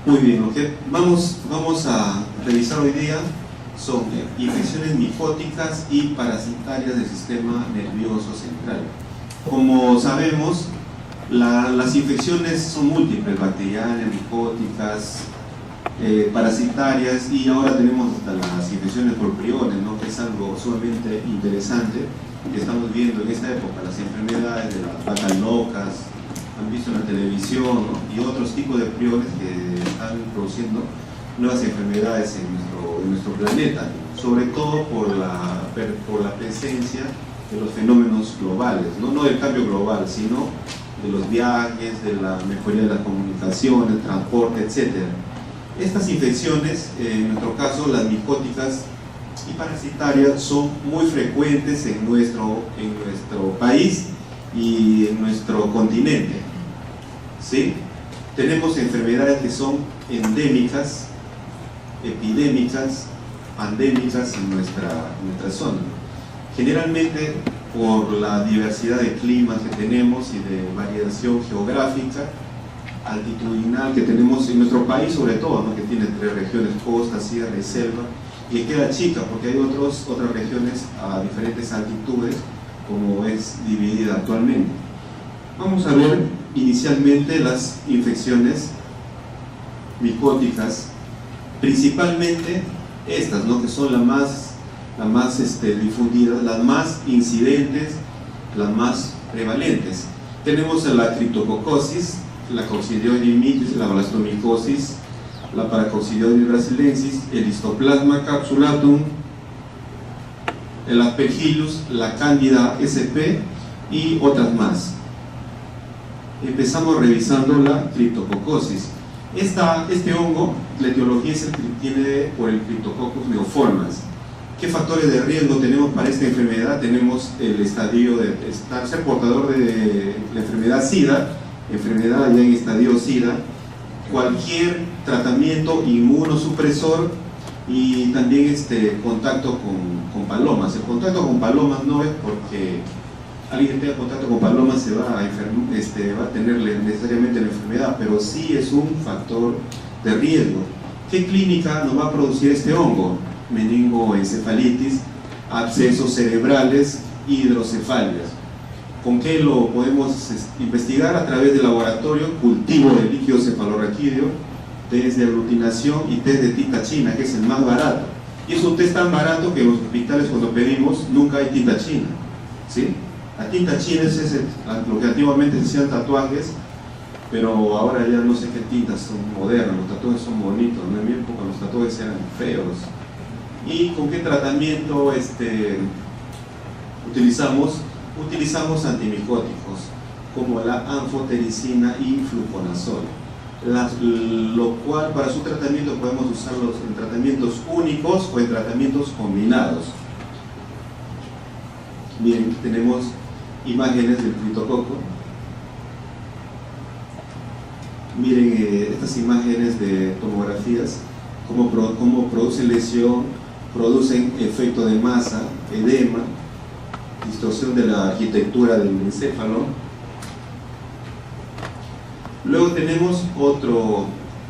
Muy bien, lo que vamos a revisar hoy día son infecciones micóticas y parasitarias del sistema nervioso central. Como sabemos, las infecciones son múltiples: bacterianas, micóticas, parasitarias, y ahora tenemos hasta las infecciones por priones, ¿no? Que es algo sumamente interesante que estamos viendo en esta época. Las enfermedades de las vacas locas, han visto en la televisión, ¿no? Y otros tipos de priones que están produciendo nuevas enfermedades en nuestro planeta, sobre todo por la presencia de los fenómenos globales, no del cambio global, sino de los viajes, de la mejoría de la comunicación, el transporte, etc. Estas infecciones, en nuestro caso las micóticas y parasitarias, son muy frecuentes en nuestro país y en nuestro continente, ¿sí? Tenemos enfermedades que son endémicas, epidémicas, pandémicas en nuestra zona. Generalmente, por la diversidad de climas que tenemos y de variación geográfica, altitudinal que tenemos en nuestro país, sobre todo, ¿no? Que tiene 3 regiones: costa, sierra y selva, y que queda chica porque hay otras regiones a diferentes altitudes, como es dividida actualmente. Vamos a ver inicialmente las infecciones micóticas, principalmente estas, ¿no? Que son las más difundidas, las más incidentes, las más prevalentes. Tenemos la criptococosis, la Coccidioides mitis, la blastomicosis, la Paracoccidioides brasilensis, el Histoplasma capsulatum, el Aspergillus, la Candida sp y otras más. Empezamos revisando la criptococosis. Este hongo, la etiología viene por el Cryptococcus neoformans. ¿Qué factores de riesgo tenemos para esta enfermedad? Tenemos el estadio de ser portador de la enfermedad SIDA, enfermedad ya en estadio SIDA, cualquier tratamiento inmunosupresor, y también contacto con palomas. El contacto con palomas no es porque alguien tenga contacto con palomas se va a tener necesariamente la enfermedad, pero sí es un factor de riesgo. ¿Qué clínica nos va a producir este hongo? Meningoencefalitis, abscesos cerebrales, hidrocefalias. ¿Con qué lo podemos investigar? A través del laboratorio, cultivo de líquido cefalorraquídeo, test de aglutinación y test de tinta china, que es el más barato. Y es un test tan barato que en los hospitales, cuando pedimos, nunca hay tinta china, ¿sí? La tinta china es lo que antiguamente se hacían tatuajes, pero ahora ya no sé qué tintas son modernas. Los tatuajes son bonitos, ¿no? En mi época los tatuajes eran feos. ¿Y con qué tratamiento utilizamos antimicóticos como la anfotericina y fluconazol, lo cual para su tratamiento podemos usarlos en tratamientos únicos o en tratamientos combinados. Bien, tenemos imágenes del criptococo. Miren estas imágenes de tomografías, cómo producen lesión, producen efecto de masa, edema, distorsión de la arquitectura del encéfalo. Luego tenemos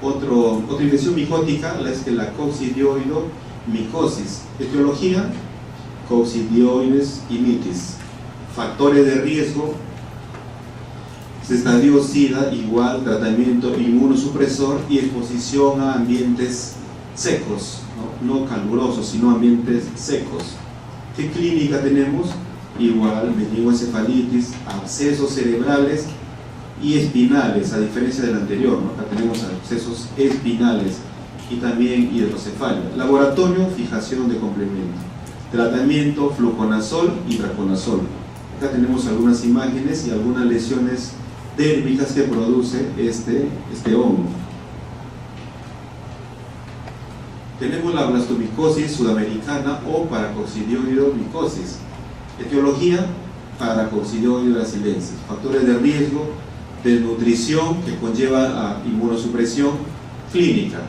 otra infección micótica, la coccidioidomicosis. Etiología: Coccidioides mitis. Factores de riesgo: estadio SIDA, igual tratamiento inmunosupresor y exposición a ambientes secos, no calurosos, sino ambientes secos. ¿Qué clínica tenemos? Igual meningoencefalitis, abscesos cerebrales y espinales, a diferencia del anterior, ¿no? Acá tenemos abscesos espinales y también hidrocefalia. Laboratorio: fijación de complemento. Tratamiento: fluconazol y draconazol. Acá tenemos algunas imágenes y algunas lesiones dérmicas que produce este hongo. Tenemos la blastomicosis sudamericana o paracoccidioidomicosis. Etiología: Paracoccidioides brasilensis. Factores de riesgo: desnutrición que conlleva a inmunosupresión clínica,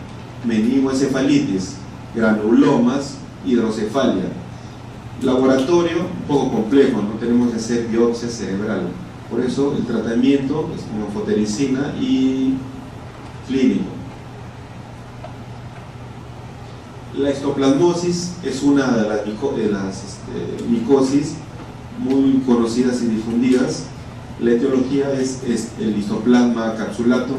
meningoencefalitis, granulomas, hidrocefalia. Laboratorio: un poco complejo, no tenemos que hacer biopsia cerebral. Por eso el tratamiento es con anfotericina y clínico. La histoplasmosis es una de las micosis muy conocidas y difundidas. La etiología es el histoplasma capsulatum.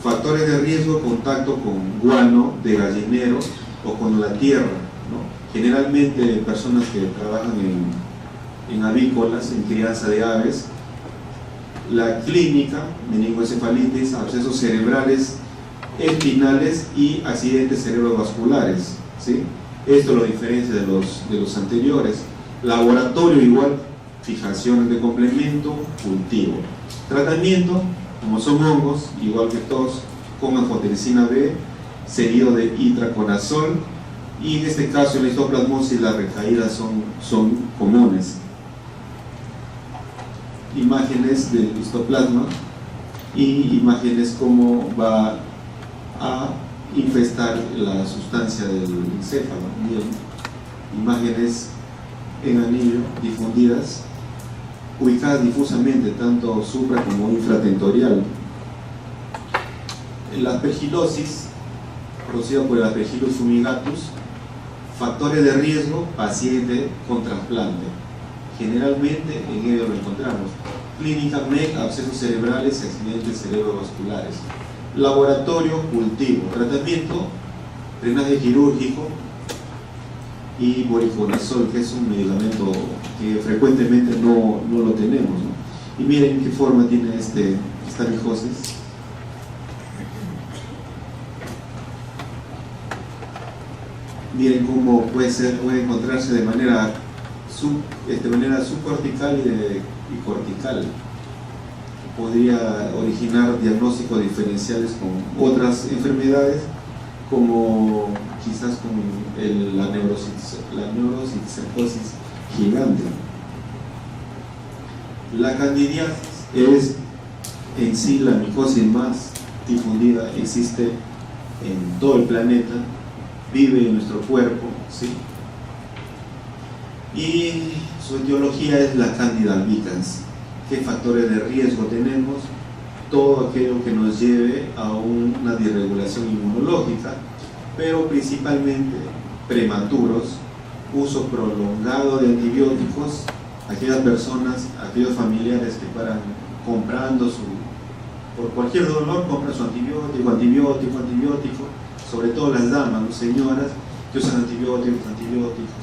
Factores de riesgo: contacto con guano de gallinero o con la tierra, ¿no? Generalmente personas que trabajan en avícolas, en crianza de aves. La clínica: meningoencefalitis, abscesos cerebrales, espinales y accidentes cerebrovasculares, ¿sí? Esto lo diferencia de los anteriores. Laboratorio igual, fijaciones de complemento, cultivo. Tratamiento: como son hongos, igual que todos, con anfotericina B, seguido de itraconazol, y en este caso en la histoplasmosis las recaídas son comunes. Imágenes del histoplasma y imágenes cómo va a infestar la sustancia del encéfalo. Bien. Imágenes en anillo difundidas, ubicadas difusamente tanto supra como infratentorial. La aspergilosis, producida por el Aspergillus fumigatus. Factores de riesgo: paciente con trasplante. Generalmente en ello lo encontramos. Clínica: MEC, abscesos cerebrales y accidentes cerebrovasculares. Laboratorio: cultivo. Tratamiento: drenaje quirúrgico y voriconazol, que es un medicamento que frecuentemente no lo tenemos, ¿no? Y miren qué forma tiene esta micosis. Miren cómo puede encontrarse de manera subcortical y cortical. Podría originar diagnósticos diferenciales con otras enfermedades, como quizás con la neurocitosis gigante. La candidiasis es en sí la micosis más difundida, existe en todo el planeta, vive en nuestro cuerpo, ¿sí? Y su etiología es la Candida albicans. ¿Qué factores de riesgo tenemos? Todo aquello que nos lleve a una disregulación inmunológica, pero principalmente prematuros, uso prolongado de antibióticos, aquellas personas, aquellos familiares que paran comprando por cualquier dolor, compran su antibiótico, sobre todo las damas, las señoras que usan antibióticos.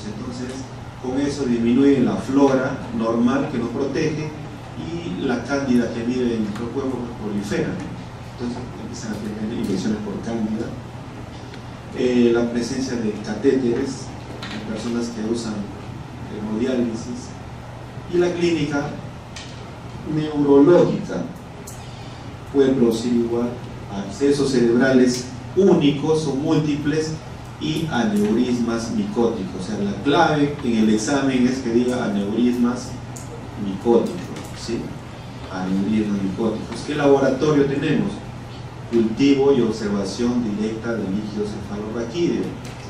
Entonces, con eso disminuye la flora normal que nos protege y la cándida que vive en nuestro cuerpo prolifera. Entonces empiezan a tener infecciones por cándida. La presencia de catéteres en personas que usan hemodiálisis. Y la clínica neurológica puede producir igual abscesos cerebrales únicos o múltiples y aneurismas micóticos. O sea, la clave en el examen es que diga aneurismas micóticos, ¿sí? Aneurismas micóticos. ¿Qué laboratorio tenemos? Cultivo y observación directa de líquido cefalorraquídeo,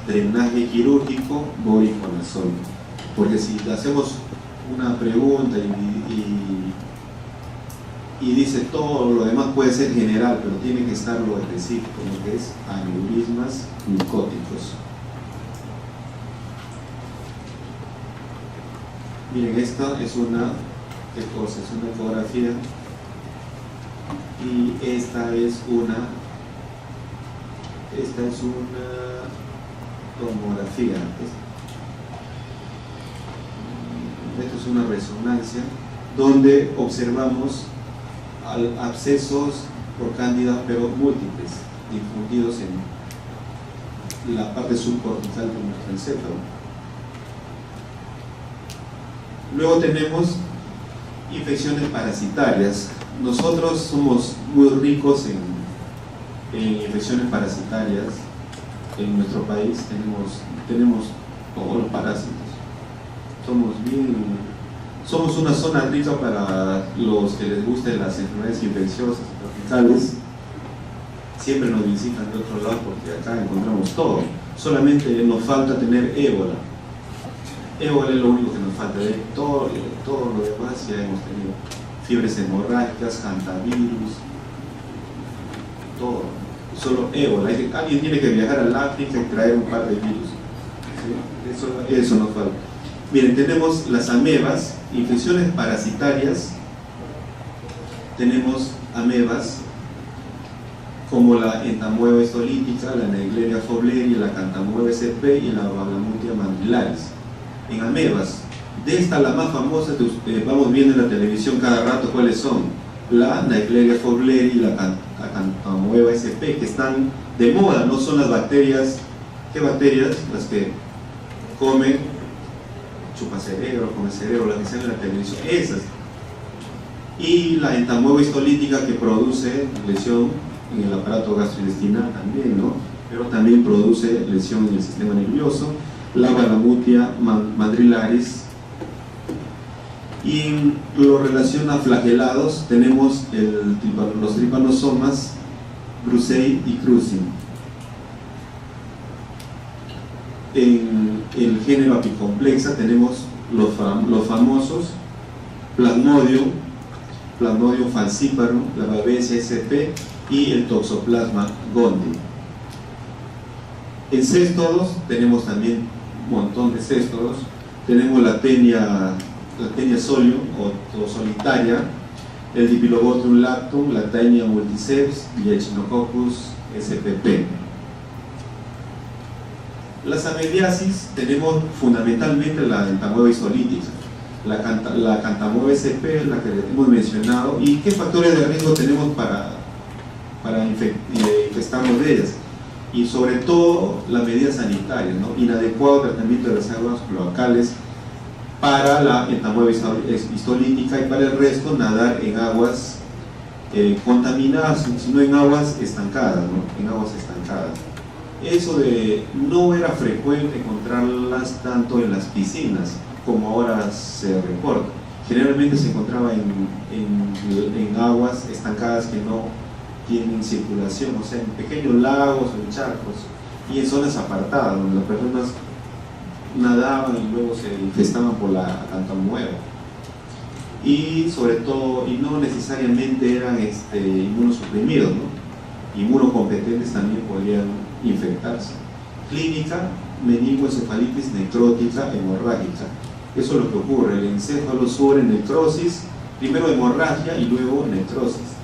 drenaje quirúrgico, voriconazol. Porque si hacemos una pregunta y dice todo lo demás puede ser general, pero tiene que estar lo específico, lo que es aneurismas micóticos. Miren, esta es una ecografía y esta es una tomografía. Esto es una resonancia donde observamos abscesos por cándida, pero múltiples, difundidos en la parte subcortical de nuestro encéfalo. Luego tenemos infecciones parasitarias. Nosotros somos muy ricos en infecciones parasitarias. En nuestro país tenemos todos los parásitos. Somos una zona rica para los que les gusten las enfermedades infecciosas tropicales. Siempre nos visitan de otro lado porque acá encontramos todo. Solamente nos falta tener ébola. Ébola es lo único que nos falta. De todo lo demás ya hemos tenido. Fiebres hemorrágicas, hantavirus, todo. Solo ébola. Alguien tiene que viajar al África y traer un par de virus. eso nos falta. Miren, tenemos las amebas, infecciones parasitarias. Tenemos amebas como la entamoeba histolítica, la Naegleria fowleri, la Cantamoeba sp y la Balamutia mandrilaris. En amebas, de esta la más famosa que vamos viendo en la televisión cada rato, ¿cuáles son? La Naegleria fowleri y la Cantamoeba sp, que están de moda, no son las bacterias. ¿Qué bacterias? Las que comen chupacerebro, come cerebro, las que salen en la televisión, esas. Y la entamoeba histolítica, que produce lesión en el aparato gastrointestinal también, ¿no? Pero también produce lesión en el sistema nervioso. La Balamutia mandrilaris. Y lo relaciona a flagelados, tenemos los trypanosomas Brucei y Krusing. En el género apicomplexa tenemos los famosos Plasmodium falciparum, la Babesia sp y el Toxoplasma gondii. En céstodos tenemos también un montón de céstodos. Tenemos la Taenia solium o solitaria, el Dipilobotrium lactum, la Taenia multiceps y el Echinococcus spp. Las amebiasis tenemos fundamentalmente la entamoeba histolítica, la Cantamoeba sp, la que hemos mencionado. ¿Y qué factores de riesgo tenemos para infestarnos de ellas? Y sobre todo las medidas sanitarias, ¿no? Inadecuado tratamiento de las aguas cloacales para la entamoeba histolítica, y para el resto nadar en aguas contaminadas, sino en aguas estancadas, ¿no? En aguas estancadas. Eso no era frecuente encontrarlas tanto en las piscinas como ahora se reporta. Generalmente se encontraba en aguas estancadas que no tienen circulación, o sea, en pequeños lagos o en charcos, y en zonas apartadas donde las personas nadaban y luego se infestaban por la cantamoeba. Y sobre todo, y no necesariamente eran inmunosuprimidos, ¿no? Inmunocompetentes también podían infectarse. Clínica: meningoencefalitis necrótica hemorrágica. Eso es lo que ocurre, el encéfalo sufre necrosis, primero hemorragia y luego necrosis.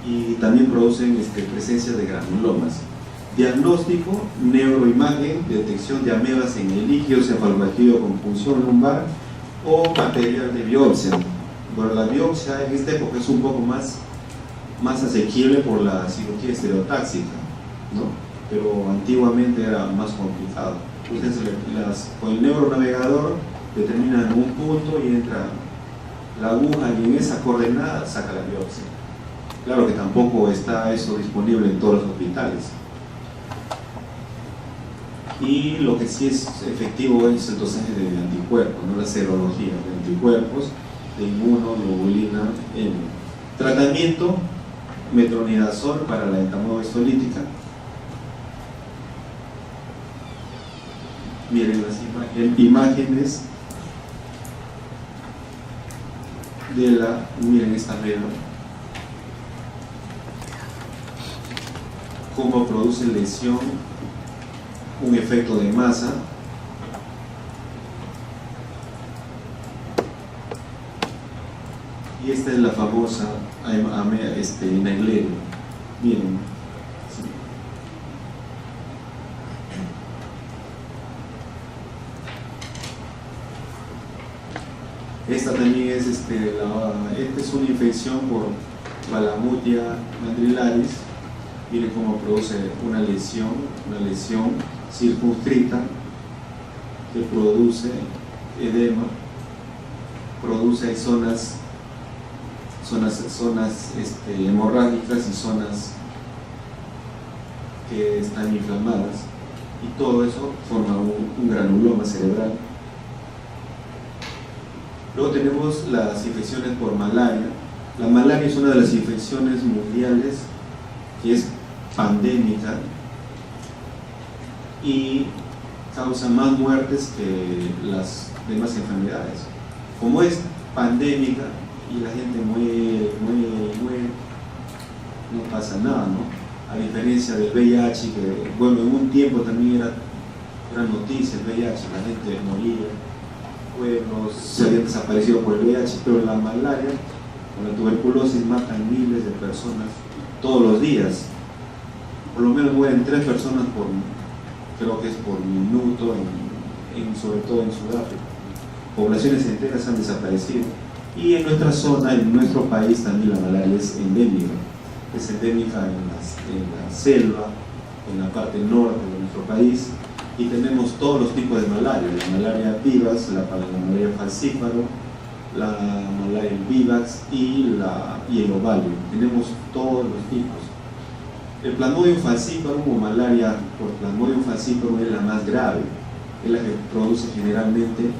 Y también producen presencia de granulomas. Diagnóstico: neuroimagen, detección de amebas en el líquido cefalorraquídeo con punción lumbar o material de biopsia. Bueno, la biopsia en esta época es un poco más asequible por la cirugía estereotáxica, ¿no? Pero antiguamente era más complicado. Entonces con el neuronavegador determinan un punto y entra la aguja, y en esa coordenada saca la biopsia. Claro que tampoco está eso disponible en todos los hospitales. Y lo que sí es efectivo es el dosaje de anticuerpos, ¿no? La serología de anticuerpos, de inmunoglobulina M. Tratamiento: metronidazol para la entamoeba histolítica. Miren las imágenes de miren esta ameba, cómo produce lesión, un efecto de masa. Y esta es la famosa Naegleria. Miren, sí. Esta también es esta es una infección por Balamutia mandrilaris. Miren cómo produce una lesión circunscrita que produce edema, produce zonas hemorrágicas y zonas que están inflamadas, y todo eso forma un granuloma cerebral. Luego tenemos las infecciones por malaria. La malaria es una de las infecciones mundiales que es pandémica y causa más muertes que las demás enfermedades. Como es pandémica y la gente muere, no pasa nada, ¿no? A diferencia del VIH, que bueno, en un tiempo también era gran noticia, el VIH, la gente moría, pueblos se habían desaparecido por el VIH, pero la malaria o la tuberculosis matan miles de personas todos los días. Por lo menos mueren 3 personas por, creo que es por minuto, sobre todo en Sudáfrica. Poblaciones enteras han desaparecido. Y en nuestra zona, en nuestro país también la malaria es endémica. Es endémica en la selva, en la parte norte de nuestro país, y tenemos todos los tipos de malaria: la malaria vivax, la malaria falciparum, la malaria vivax y el ovalio. Tenemos todos los tipos. El Plasmodium falciparum o malaria por Plasmodium falciparum es la más grave, es la que produce generalmente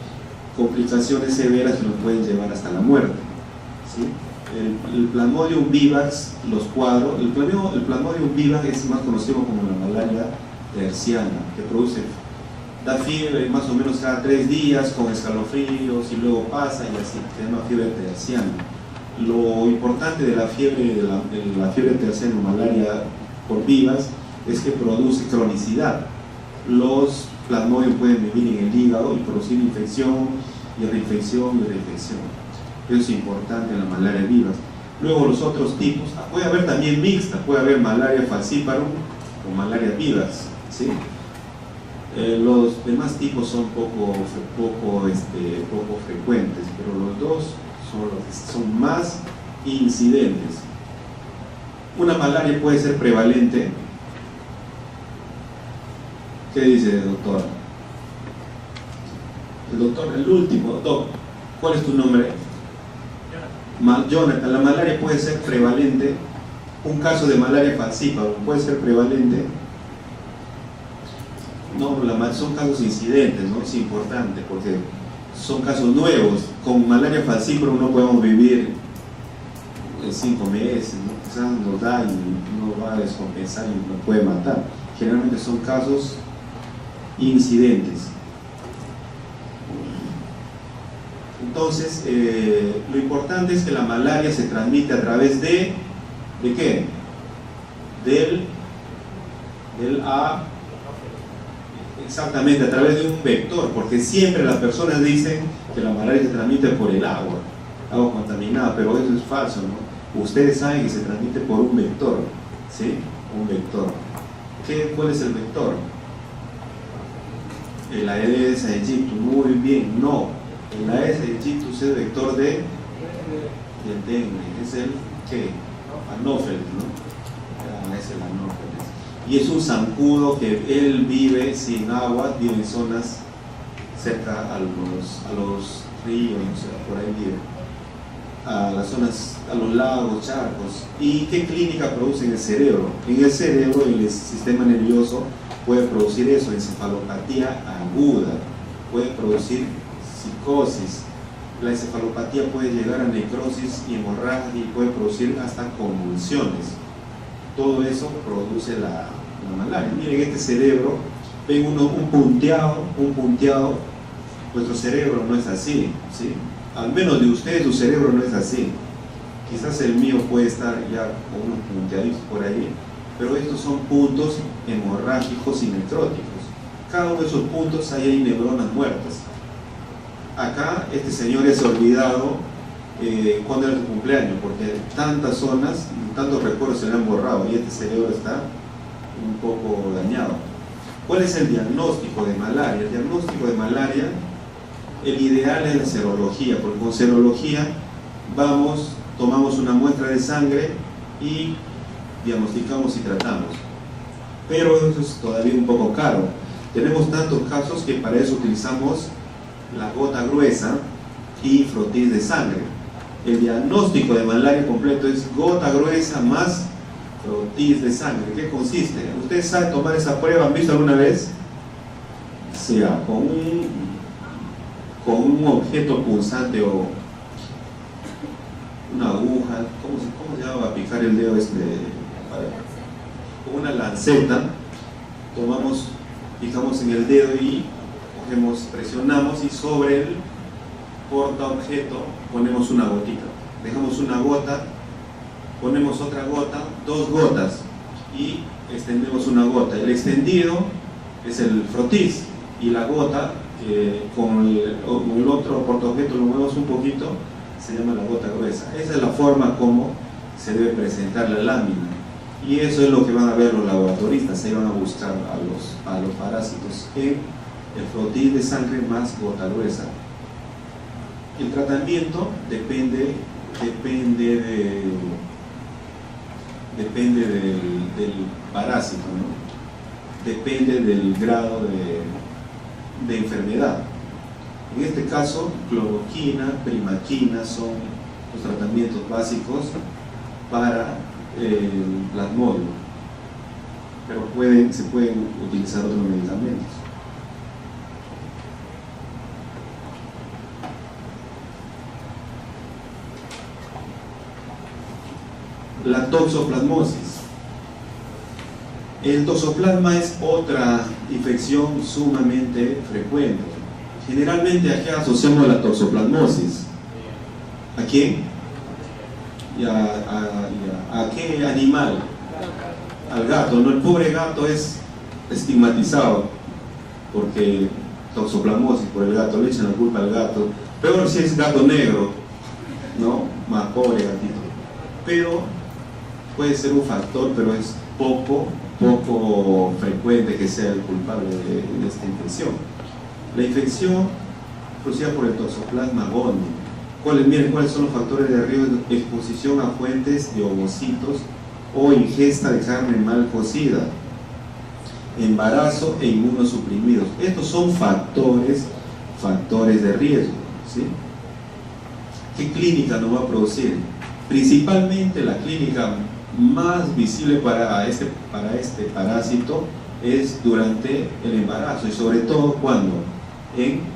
complicaciones severas que nos pueden llevar hasta la muerte, ¿sí? El Plasmodium vivax, los cuadros, el Plasmodium vivax es más conocido como la malaria terciana, que da fiebre más o menos cada 3 días con escalofríos y luego pasa y así, se llama fiebre terciana. Lo importante de la fiebre terciana o malaria por vivax es que produce cronicidad. Los Plasmodium pueden vivir en el hígado y producir infección y reinfección y reinfección. Eso es importante en la malaria vivax. Luego los otros tipos, puede haber también mixta, puede haber malaria falciparum o malaria vivax, ¿sí? Los demás tipos son poco frecuentes, pero los dos son más incidentes. Una malaria puede ser prevalente. ¿Qué dice el doctor? El último, doctor. ¿Cuál es tu nombre? Jonathan. La malaria puede ser prevalente. Un caso de malaria falciparum puede ser prevalente. No, son casos incidentes, ¿no? Es importante porque son casos nuevos. Con malaria falciparum no podemos vivir 5 meses, ¿no? Quizás nos da y no va a descompensar y nos puede matar. Generalmente son casos incidentes. Entonces, lo importante es que la malaria se transmite a través ¿de qué? Exactamente, a través de un vector, porque siempre las personas dicen que la malaria se transmite por el agua contaminada, pero eso es falso, ¿no? Ustedes saben que se transmite por un vector, ¿sí? Un vector. ¿Cuál es el vector? El Aedes aegypti, muy bien. No, el Aedes aegypti es el vector del dengue, es el ¿qué? Anófeles, ¿no? Es el anófeles. Y es un zancudo que él vive sin agua, vive en zonas cerca a los ríos, o sea, por ahí vive, a las zonas, a los lagos, charcos. ¿Y qué clínica produce en el cerebro? En el cerebro, el sistema nervioso puede producir eso, encefalopatía aguda, puede producir psicosis. La encefalopatía puede llegar a necrosis y hemorragia y puede producir hasta convulsiones. Todo eso produce la malaria. Miren este cerebro, ven un punteado. Nuestro cerebro no es así, ¿sí? Al menos de ustedes su cerebro no es así. Quizás el mío puede estar ya con unos punteaditos por ahí, pero estos son puntos hemorrágicos y necróticos. Cada uno de esos puntos hay neuronas muertas. Acá este señor es olvidado cuando era su cumpleaños, porque tantas zonas, tantos recuerdos se le han borrado y este cerebro está un poco dañado. ¿Cuál es el diagnóstico de malaria? El diagnóstico de malaria, el ideal es la serología, porque con serología tomamos una muestra de sangre y diagnosticamos y tratamos. Pero eso es todavía un poco caro. Tenemos tantos casos que para eso utilizamos la gota gruesa y frotis de sangre. El diagnóstico de malaria completo es gota gruesa más frotis de sangre. ¿Qué consiste? ¿Ustedes saben tomar esa prueba? ¿Han visto alguna vez? Sí, con un objeto punzante o una aguja, ¿cómo se llama para picar el dedo con una lanceta, picamos en el dedo y presionamos y sobre el portaobjeto ponemos una gotita, dejamos una gota, ponemos otra gota, 2 gotas y extendemos una gota. El extendido es el frotis y la gota, con el otro portaobjeto lo movemos un poquito, se llama la gota gruesa. Esa es la forma como se debe presentar la lámina, y eso es lo que van a ver los laboratoristas. Ahí van a buscar a los parásitos en el flotil de sangre más gota gruesa. El tratamiento depende del parásito, ¿no? Depende del grado de enfermedad. En este caso, cloroquina, primaquina son los tratamientos básicos para el plasmodio, pero se pueden utilizar otros medicamentos. La toxoplasmosis. El toxoplasma es otra infección sumamente frecuente. Generalmente aquí asociamos la toxoplasmosis. ¿A quién? ¿A qué animal? Al gato, ¿no? El pobre gato es estigmatizado porque toxoplasmosis por el gato, le echan la culpa al gato. Peor si es gato negro, ¿no? Más pobre gatito. Pero puede ser un factor, pero es poco frecuente que sea el culpable de esta infección. La infección producida por el Toxoplasma gondii. Miren cuáles son los factores de riesgo: exposición a fuentes de ovocitos o ingesta de carne mal cocida, embarazo e inmunosuprimidos. Estos son factores de riesgo, ¿sí? ¿Qué clínica nos va a producir? Principalmente la clínica más visible para este parásito es durante el embarazo, y sobre todo cuando en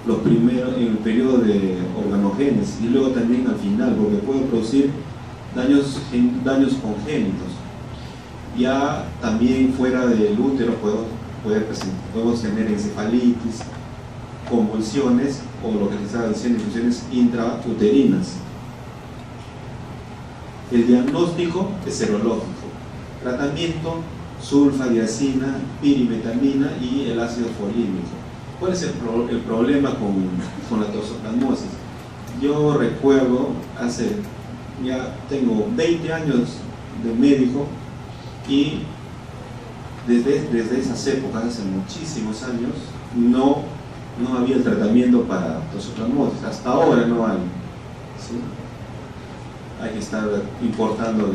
el periodo de organogénesis, y luego también al final, porque puede producir daños congénitos. Ya también fuera del útero podemos tener encefalitis, convulsiones, o lo que se estaba diciendo, infecciones intrauterinas. El diagnóstico es serológico. Tratamiento: sulfadiazina, pirimetamina y el ácido folínico. ¿Cuál es el problema con la toxoplasmosis? Yo recuerdo, ya tengo 20 años de médico, y desde esas épocas, hace muchísimos años, no había el tratamiento para toxoplasmosis. Hasta ahora no hay, ¿sí? Hay que estar importando,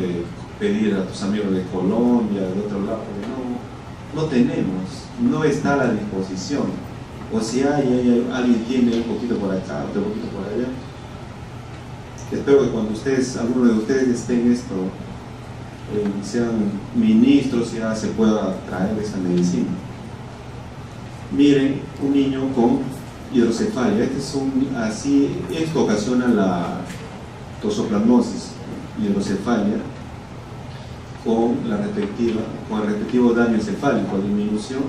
pedir a tus amigos de Colombia, de otro lado, porque no tenemos, no está a la disposición. O si alguien tiene un poquito por acá, otro poquito por allá. Espero que cuando alguno de ustedes esté en esto, sean ministros, ya se pueda traer esa medicina. Miren, un niño con hidrocefalia. Esto ocasiona la toxoplasmosis, hidrocefalia, con el respectivo daño encefálico, disminución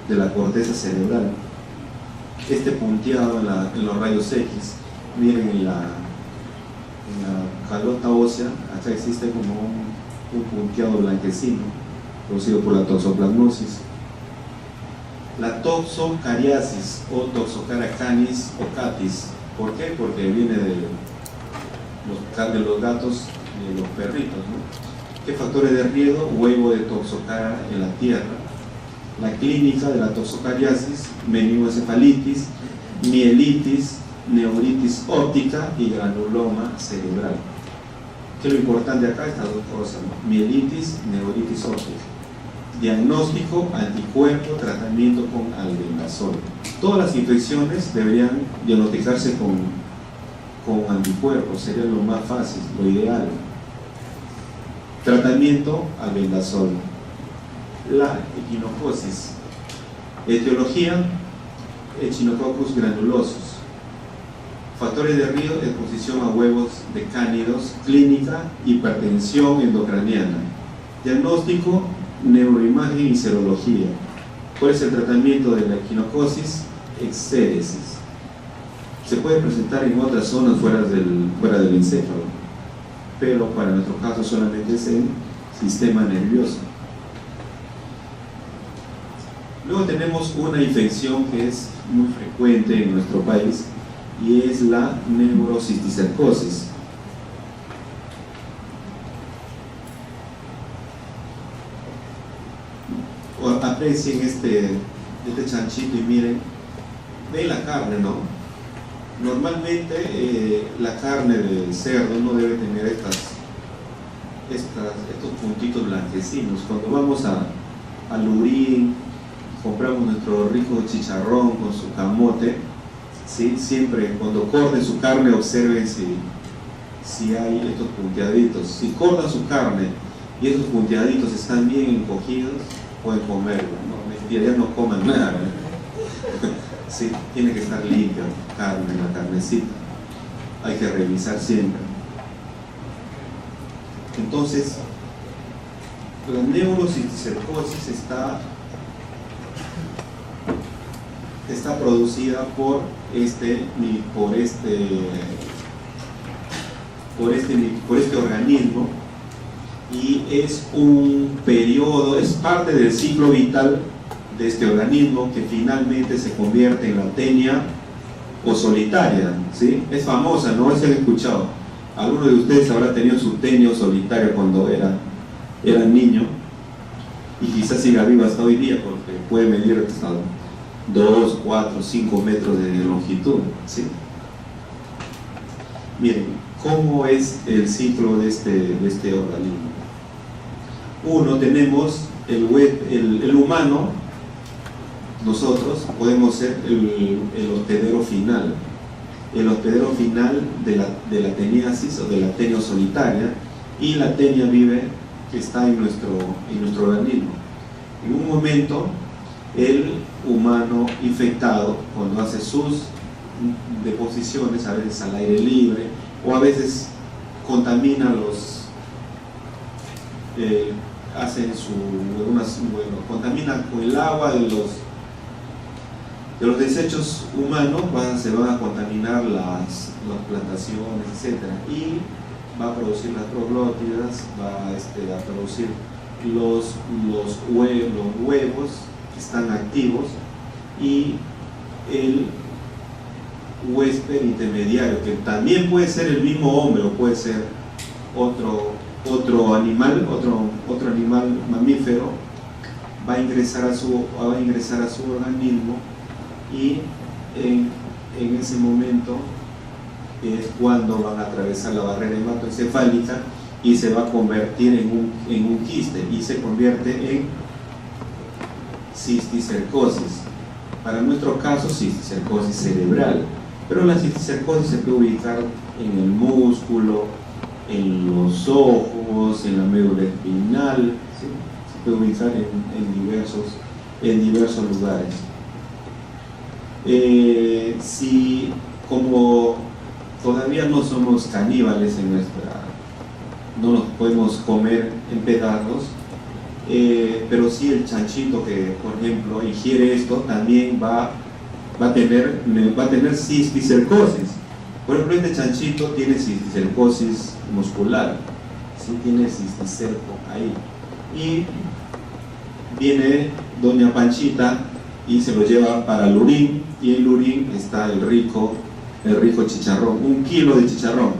de la corteza cerebral. Este punteado en los rayos X, miren en la calota ósea, acá existe como un punteado blanquecino, producido por la toxoplasmosis. La toxocariasis o Toxocara canis o catis. ¿Por qué? Porque viene de los gatos y de los perritos, ¿no? ¿Qué factores de riesgo? Huevo de toxocara en la tierra. La clínica de la toxocariasis: meningoencefalitis, mielitis, neuritis óptica y granuloma cerebral. ¿Qué es lo importante acá? Estas dos cosas, ¿no? Mielitis, neuritis óptica. Diagnóstico: anticuerpo, tratamiento con albendazol. Todas las infecciones deberían diagnosticarse con anticuerpos, sería lo más fácil, lo ideal. Tratamiento: albendazol. La equinocosis. Etiología: Echinococcus granulosus. Factores de riesgo: exposición a huevos de cánidos. Clínica: hipertensión endocraniana. Diagnóstico: neuroimagen y serología. ¿Cuál es el tratamiento de la equinocosis? Exéresis. Se puede presentar en otras zonas fuera del encéfalo, pero para nuestro caso solamente es el sistema nervioso. Luego tenemos una infección que es muy frecuente en nuestro país y es la neurocisticercosis. Aprecien este chanchito y miren, ven la carne, ¿no? Normalmente la carne del cerdo no debe tener estos puntitos blanquecinos. Cuando vamos al Lurín, compramos nuestro rico chicharrón con su camote, ¿sí? Siempre cuando corten su carne observen si hay estos punteaditos. Si cortan su carne y estos punteaditos están bien encogidos, pueden comerlo, ¿no? Mentira, ya no coman nada, ¿no? Sí, tiene que estar limpia la carnecita. Hay que revisar siempre. Entonces, la neurocisticercosis está producida por este organismo, y es un periodo, es parte del ciclo vital de este organismo que finalmente se convierte en la tenia o solitaria, ¿sí? Es famosa, ¿no? Se han escuchado. Algunos de ustedes habrá tenido su tenia o solitaria cuando era niño, y quizás siga vivo hasta hoy día porque puede medir hasta 2, 4, 5 metros de longitud, ¿sí? Miren, ¿cómo es el ciclo de este organismo? Uno, tenemos el humano. Nosotros podemos ser el hospedero final. El hospedero final de la teniasis o de la tenia solitaria, y la tenia está en nuestro organismo. En un momento, el humano infectado, cuando hace sus deposiciones, a veces al aire libre, o a veces contamina contamina con el agua de los desechos humanos, se van a contaminar las plantaciones, etc. Y va a producir las proglótidas, va a producir los huevos que están activos, y el huésped intermediario, que también puede ser el mismo hombre o puede ser otro animal mamífero, va a ingresar a su organismo, y en ese momento es cuando van a atravesar la barrera hematoencefálica y se va a convertir en un quiste, y se convierte en cisticercosis. Para nuestro caso, cisticercosis cerebral, pero la cisticercosis se puede ubicar en el músculo, en los ojos, en la médula espinal, ¿sí? Se puede ubicar en diversos lugares. Si como todavía no somos caníbales no nos podemos comer en pedazos, pero sí el chanchito que, por ejemplo, ingiere esto también va a tener cisticercosis. Por ejemplo, este chanchito tiene cisticercosis muscular, ¿sí? Tiene cisticerco ahí, y viene doña Panchita y se lo lleva para Lurín, y en Lurín está el rico chicharrón, 1 kilo de chicharrón,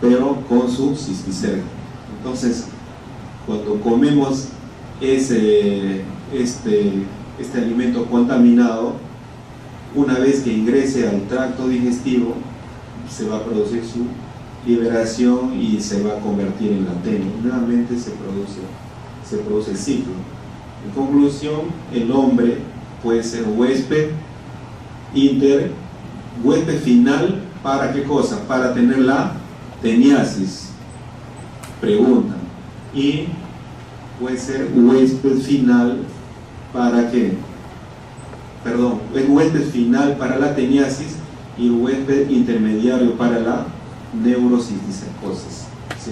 pero con su cisticerco. Entonces, cuando comemos este alimento contaminado, una vez que ingrese al tracto digestivo, se va a producir su liberación y se va a convertir en la tenia. Nuevamente se produce el ciclo. En conclusión, el hombre puede ser huésped final, ¿para qué cosa? Para tener la teniasis, pregunta. Y puede ser huésped final para qué, perdón, el huésped final para la teniasis y el huésped intermediario para la neurocisticercosis, ¿sí?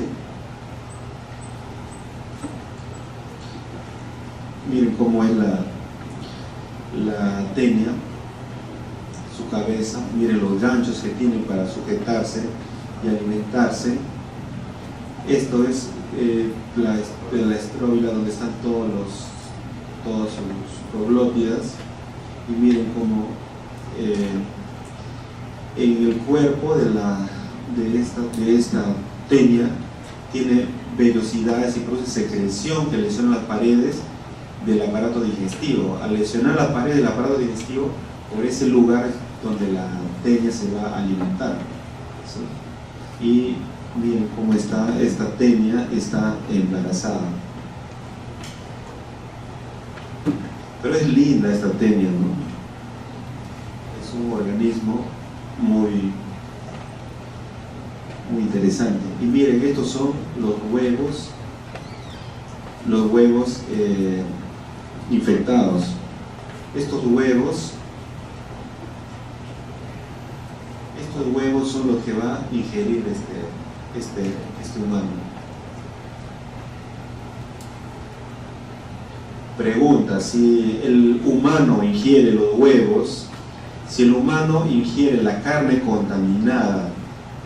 Miren cómo es la tenia, su cabeza, miren los ganchos que tienen para sujetarse y alimentarse. Esto es la estróbila, donde están todas sus troglótidas, y miren cómo en el cuerpo de esta tenia tiene vellosidades y produce secreción que lesiona las paredes del aparato digestivo. Al lesionar la pared del aparato digestivo, por ese lugar donde la tenia se va a alimentar, ¿sí? Y miren cómo está esta tenia, está embarazada. Pero es linda esta tenia, ¿no? Es un organismo muy interesante. Y miren, estos son los huevos infectados. Estos huevos son los que va a ingerir este humano. Pregunta: si el humano ingiere los huevos, si el humano ingiere la carne contaminada,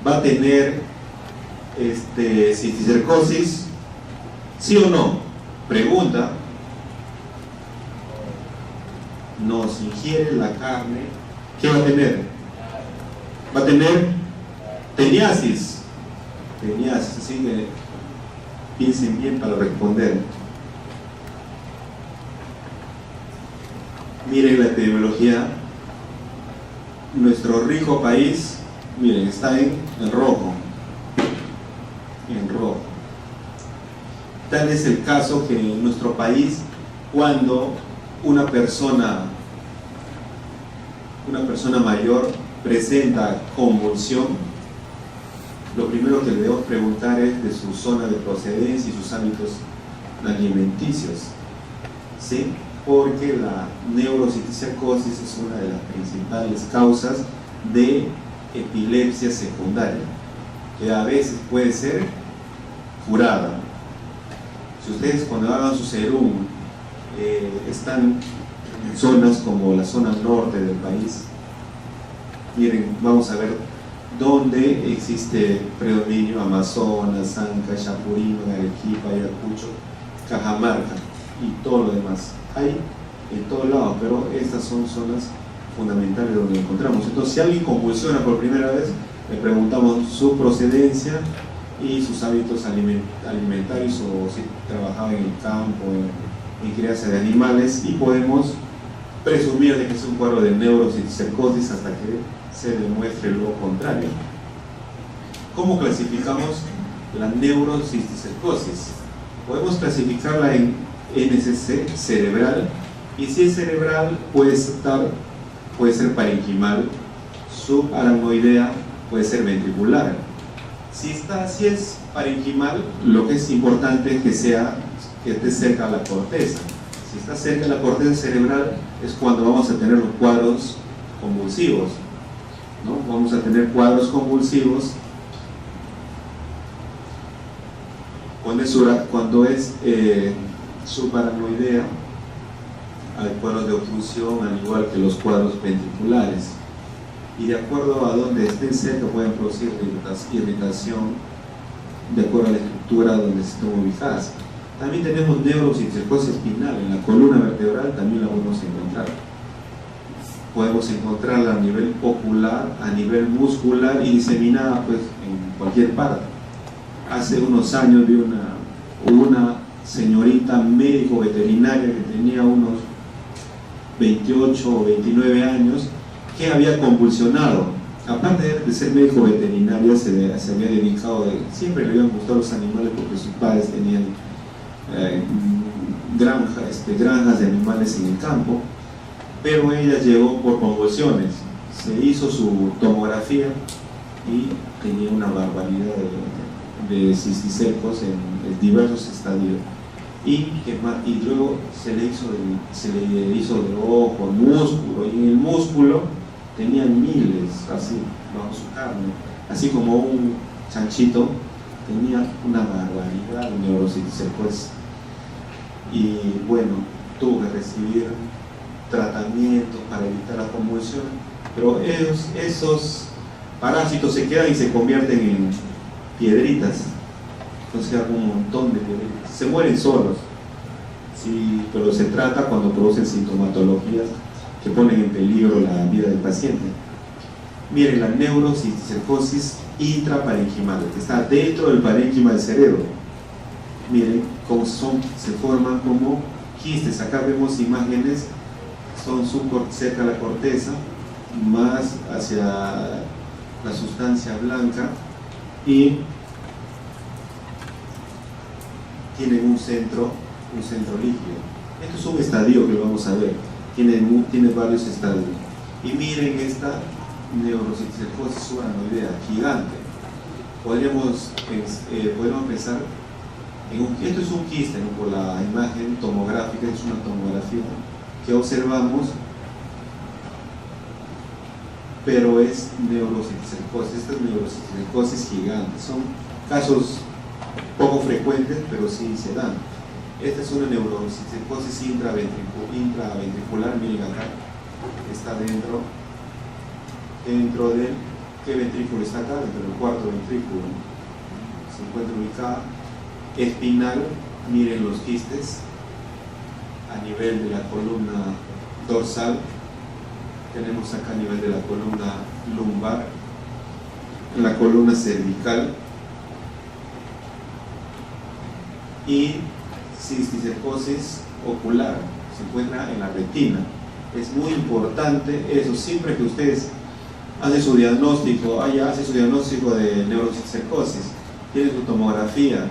¿va a tener cisticercosis? ¿Sí o no? Pregunta. No, si ingiere la carne, ¿qué va a tener? Va a tener teniasis. Teniasis, así que piensen bien para responder. Miren la epidemiología. Nuestro rico país, miren, está en rojo. En rojo. Tal es el caso que en nuestro país, cuando una persona mayor presenta convulsión, lo primero que le debemos preguntar es de su zona de procedencia y sus hábitos alimenticios, ¿sí? Porque la neurocisticercosis es una de las principales causas de epilepsia secundaria, que a veces puede ser curada. Si ustedes cuando hagan su serum están en zonas como la zona norte del país, miren, vamos a ver dónde existe predominio: Amazonas, Anca, Chapurino, Arequipa, Ayacucho, Cajamarca y todo lo demás. Hay en todos lados, pero estas son zonas fundamentales donde encontramos. Entonces, si alguien convulsiona por primera vez, le preguntamos su procedencia y sus hábitos alimentarios, o si trabajaba en el campo, en crianza de animales, y podemos presumir de que es un cuadro de neurocisticercosis hasta que se demuestre lo contrario. ¿Cómo clasificamos la neurocisticercosis? Podemos clasificarla en NSC cerebral, y si es cerebral puede ser parenquimal, subaracnoidea, puede ser ventricular. Si es parenquimal, lo que es importante es que esté cerca de la corteza. Si está cerca de la corteza cerebral es cuando vamos a tener los cuadros convulsivos, ¿no? Vamos a tener cuadros convulsivos cuando es subaracnoidea. Hay cuadros de obstrucción, al igual que los cuadros ventriculares, y de acuerdo a donde estén cerca pueden producir irritación de acuerdo a la estructura donde estén ubicadas. También tenemos neurocisticercosis espinal en la columna vertebral, también la podemos encontrar. Podemos encontrarla a nivel ocular, a nivel muscular y diseminada pues en cualquier parte. Hace unos años vi una señorita médico veterinaria que tenía unos 28 o 29 años, que había convulsionado. Aparte de ser médico veterinaria, se había dedicado, siempre le habían gustado los animales porque sus padres tenían granjas de animales en el campo, pero ella llegó por convulsiones. Se hizo su tomografía y tenía una barbaridad de cisticercos en diversos estadios. Y luego se le hizo del ojo, el músculo, y en el músculo tenía miles, así, bajo su carne, así como un chanchito, tenía una barbaridad de neurocisticercosis. Y bueno, tuvo que recibir tratamientos para evitar la convulsión, pero esos parásitos se quedan y se convierten en piedritas. Entonces quedan un montón de piedritas, se mueren solos, Sí, pero se trata cuando producen sintomatologías que ponen en peligro la vida del paciente. Miren, la neurocisticercosis intraparenquimal, que está dentro del parénquima del cerebro. Miren cómo se forman como quistes. Acá vemos imágenes, son cerca de la corteza, más hacia la sustancia blanca, y tienen un centro líquido. Esto es un estadio que lo vamos a ver. Tiene varios estadios. Y miren esta neurocisticercosis uranoidea gigante. Podríamos pensar esto es un quiste, ¿no? Por la imagen tomográfica, es una tomografía que observamos, pero es neurocisticercosis. Esta es neurocisticercosis gigante. Son casos poco frecuentes, pero sí se dan. Esta es una neurocisticercosis intraventricular. Miren acá, está dentro del, ¿qué ventrículo está acá? Dentro del cuarto ventrículo, ¿no? Se encuentra ubicada. Espinal, miren los quistes a nivel de la columna dorsal. Tenemos acá a nivel de la columna lumbar, en la columna cervical, y cisticercosis ocular se encuentra en la retina. Es muy importante eso. Siempre que ustedes hacen su diagnóstico, hace su diagnóstico de neurocisticercosis, tiene su tomografía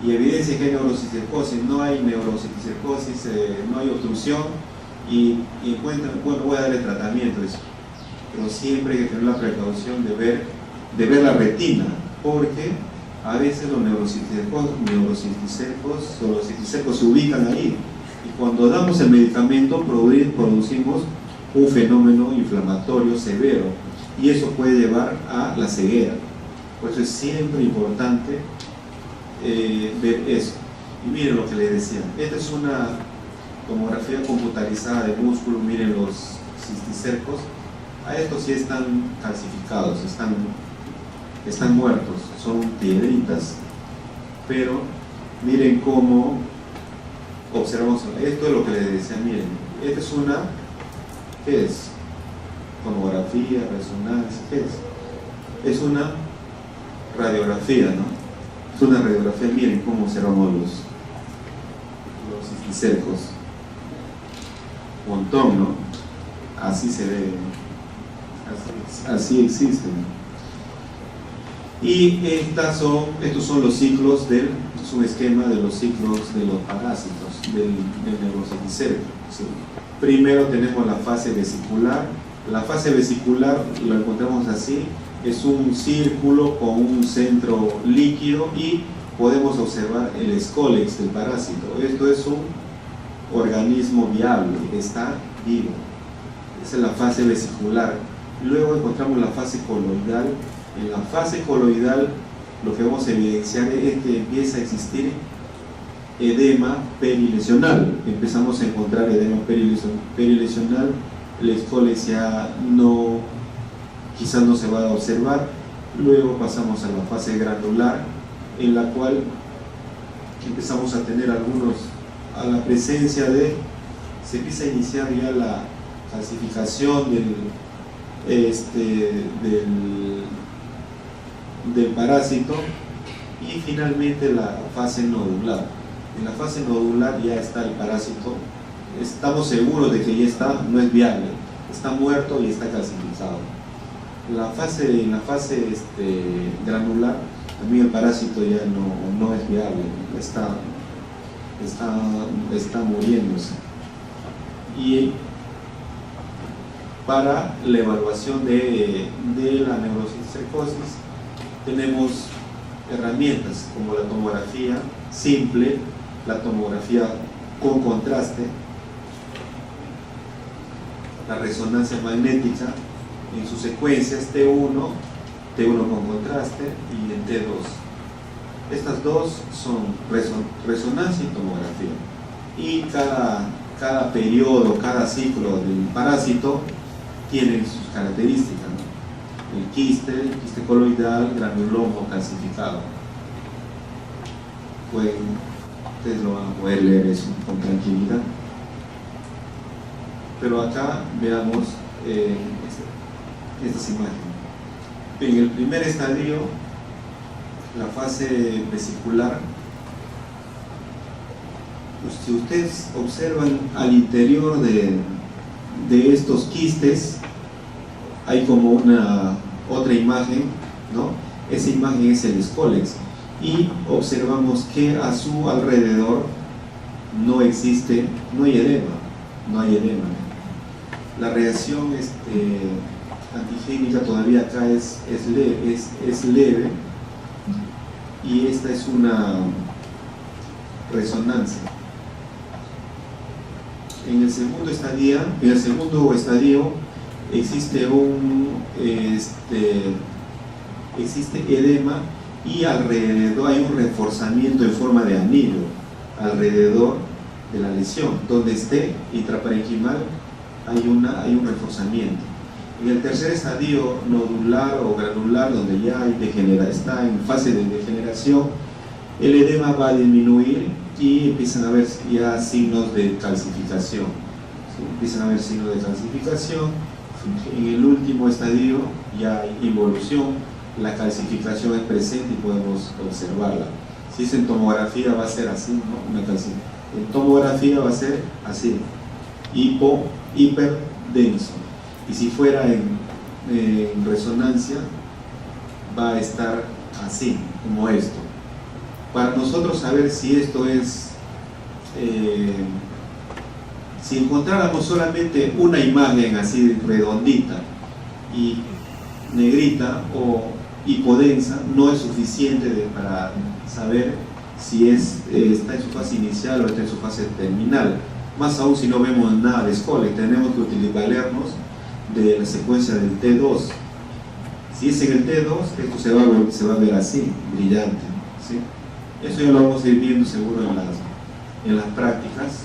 y evidencia que hay neurocisticercosis, no hay neurocisticercosis, no hay obstrucción, y encuentran, bueno, voy a darle tratamiento, eso. Pero siempre hay que tener la precaución de ver la retina, porque a veces los neurocisticercos se ubican ahí, y cuando damos el medicamento producimos un fenómeno inflamatorio severo, y eso puede llevar a la ceguera. Por eso es siempre importante ver eso. Y miren lo que les decía, esta es una tomografía computarizada de músculo. Miren los cisticercos, a estos sí están calcificados, están muertos, son piedritas, pero miren cómo observamos. Esto es lo que les decía. Miren, esta es una, ¿qué es? Tomografía, resonancia, ¿qué es? Es una radiografía, ¿no? Es una radiografía. Miren cómo observamos los cisticercos. Un montón, ¿no? Así se ve, así existen. Y estos son los ciclos es un esquema de los ciclos de los parásitos del neurocisticerco, ¿sí? Primero tenemos la fase vesicular. La fase vesicular lo encontramos así. Es un círculo con un centro líquido y podemos observar el escólex del parásito. Esto es un organismo viable, está vivo. Esa es la fase vesicular. Luego encontramos la fase coloidal. En la fase coloidal lo que vamos a evidenciar es que empieza a existir edema perilesional. Empezamos a encontrar edema perilesional. El escólex ya quizás no se va a observar. Luego pasamos a la fase granular, en la cual empezamos a tener a la presencia se empieza a iniciar ya la calcificación del parásito, y finalmente la fase nodular. En la fase nodular ya está el parásito, estamos seguros de que ya está, no es viable, está muerto y está calcificado. En la fase granular, también el parásito ya no es viable, está muriéndose. Y para la evaluación de la neurocisticercosis tenemos herramientas como la tomografía simple, la tomografía con contraste, la resonancia magnética en sus secuencias T1 con contraste y en T2. Estas dos son resonancia y tomografía, y cada periodo, cada ciclo del parásito tiene sus características, ¿no? El quiste coloidal, granulomo, calcificado. Pueden Ustedes lo van a poder leer eso con tranquilidad. Pero acá veamos estas imágenes. En el primer estadio, la fase vesicular, pues si ustedes observan al interior de estos quistes, hay como una otra imagen, ¿no? Esa imagen es el escólex, y observamos que a su alrededor no hay edema. La reacción antigénica todavía acá es leve, y esta es una resonancia. En el segundo estadio existe edema, y alrededor hay un reforzamiento en forma de anillo alrededor de la lesión. Donde esté intraparenquimal hay un reforzamiento. En el tercer estadio nodular o granular, donde ya está en fase de degeneración, el edema va a disminuir y empiezan a haber ya signos de calcificación. ¿Sí? Empiezan a haber signos de calcificación. En el último estadio ya hay involución, la calcificación es presente y podemos observarla. Si es en tomografía va a ser así, ¿no? En tomografía va a ser así, hiperdenso. Y si fuera en resonancia va a estar así, como esto. Para nosotros saber si esto es, si encontráramos solamente una imagen así redondita y negrita o hipodensa, no es suficiente para saber si está en su fase inicial o está en su fase terminal. Más aún si no vemos nada de escólex, tenemos que valernos de la secuencia del T2. Si es en el T2, esto se va a ver así, brillante, ¿sí? Eso ya lo vamos a ir viendo seguro en las prácticas.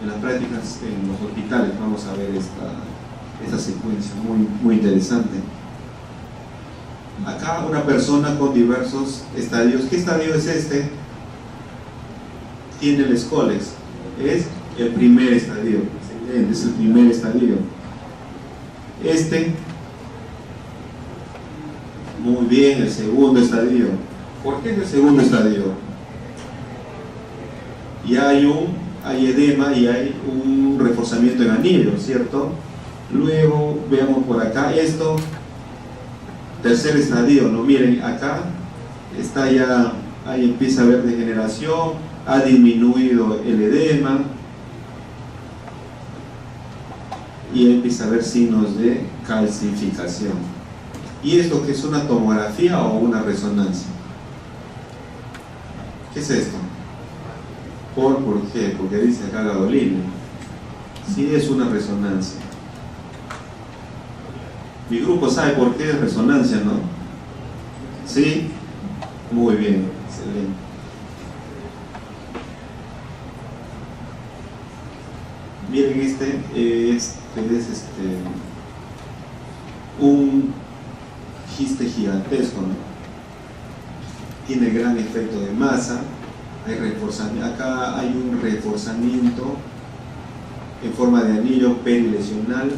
En las prácticas en los hospitales vamos a ver esta secuencia muy interesante. Acá una persona con diversos estadios. ¿Qué estadio es este? Tiene el escólex. Es el primer estadio. Es el primer estadio. Muy bien, el segundo estadio. ¿Por qué es el segundo estadio? Ya hay edema y hay un reforzamiento en anillo, ¿cierto? Luego veamos por acá esto, tercer estadio, ¿no? Miren, acá está ya, ahí empieza a haber degeneración, ha disminuido el edema y empieza a haber signos de calcificación. ¿Y esto qué es, una tomografía o una resonancia? ¿Qué es esto? ¿Por qué? Porque dice acá Gadolini. Sí, es una resonancia. Mi grupo sabe por qué es resonancia, ¿no? ¿Sí? Muy bien, excelente. Miren, este es un quiste gigantesco, ¿no? Tiene gran efecto de masa. Hay reforzamiento, acá hay un reforzamiento en forma de anillo perilesional.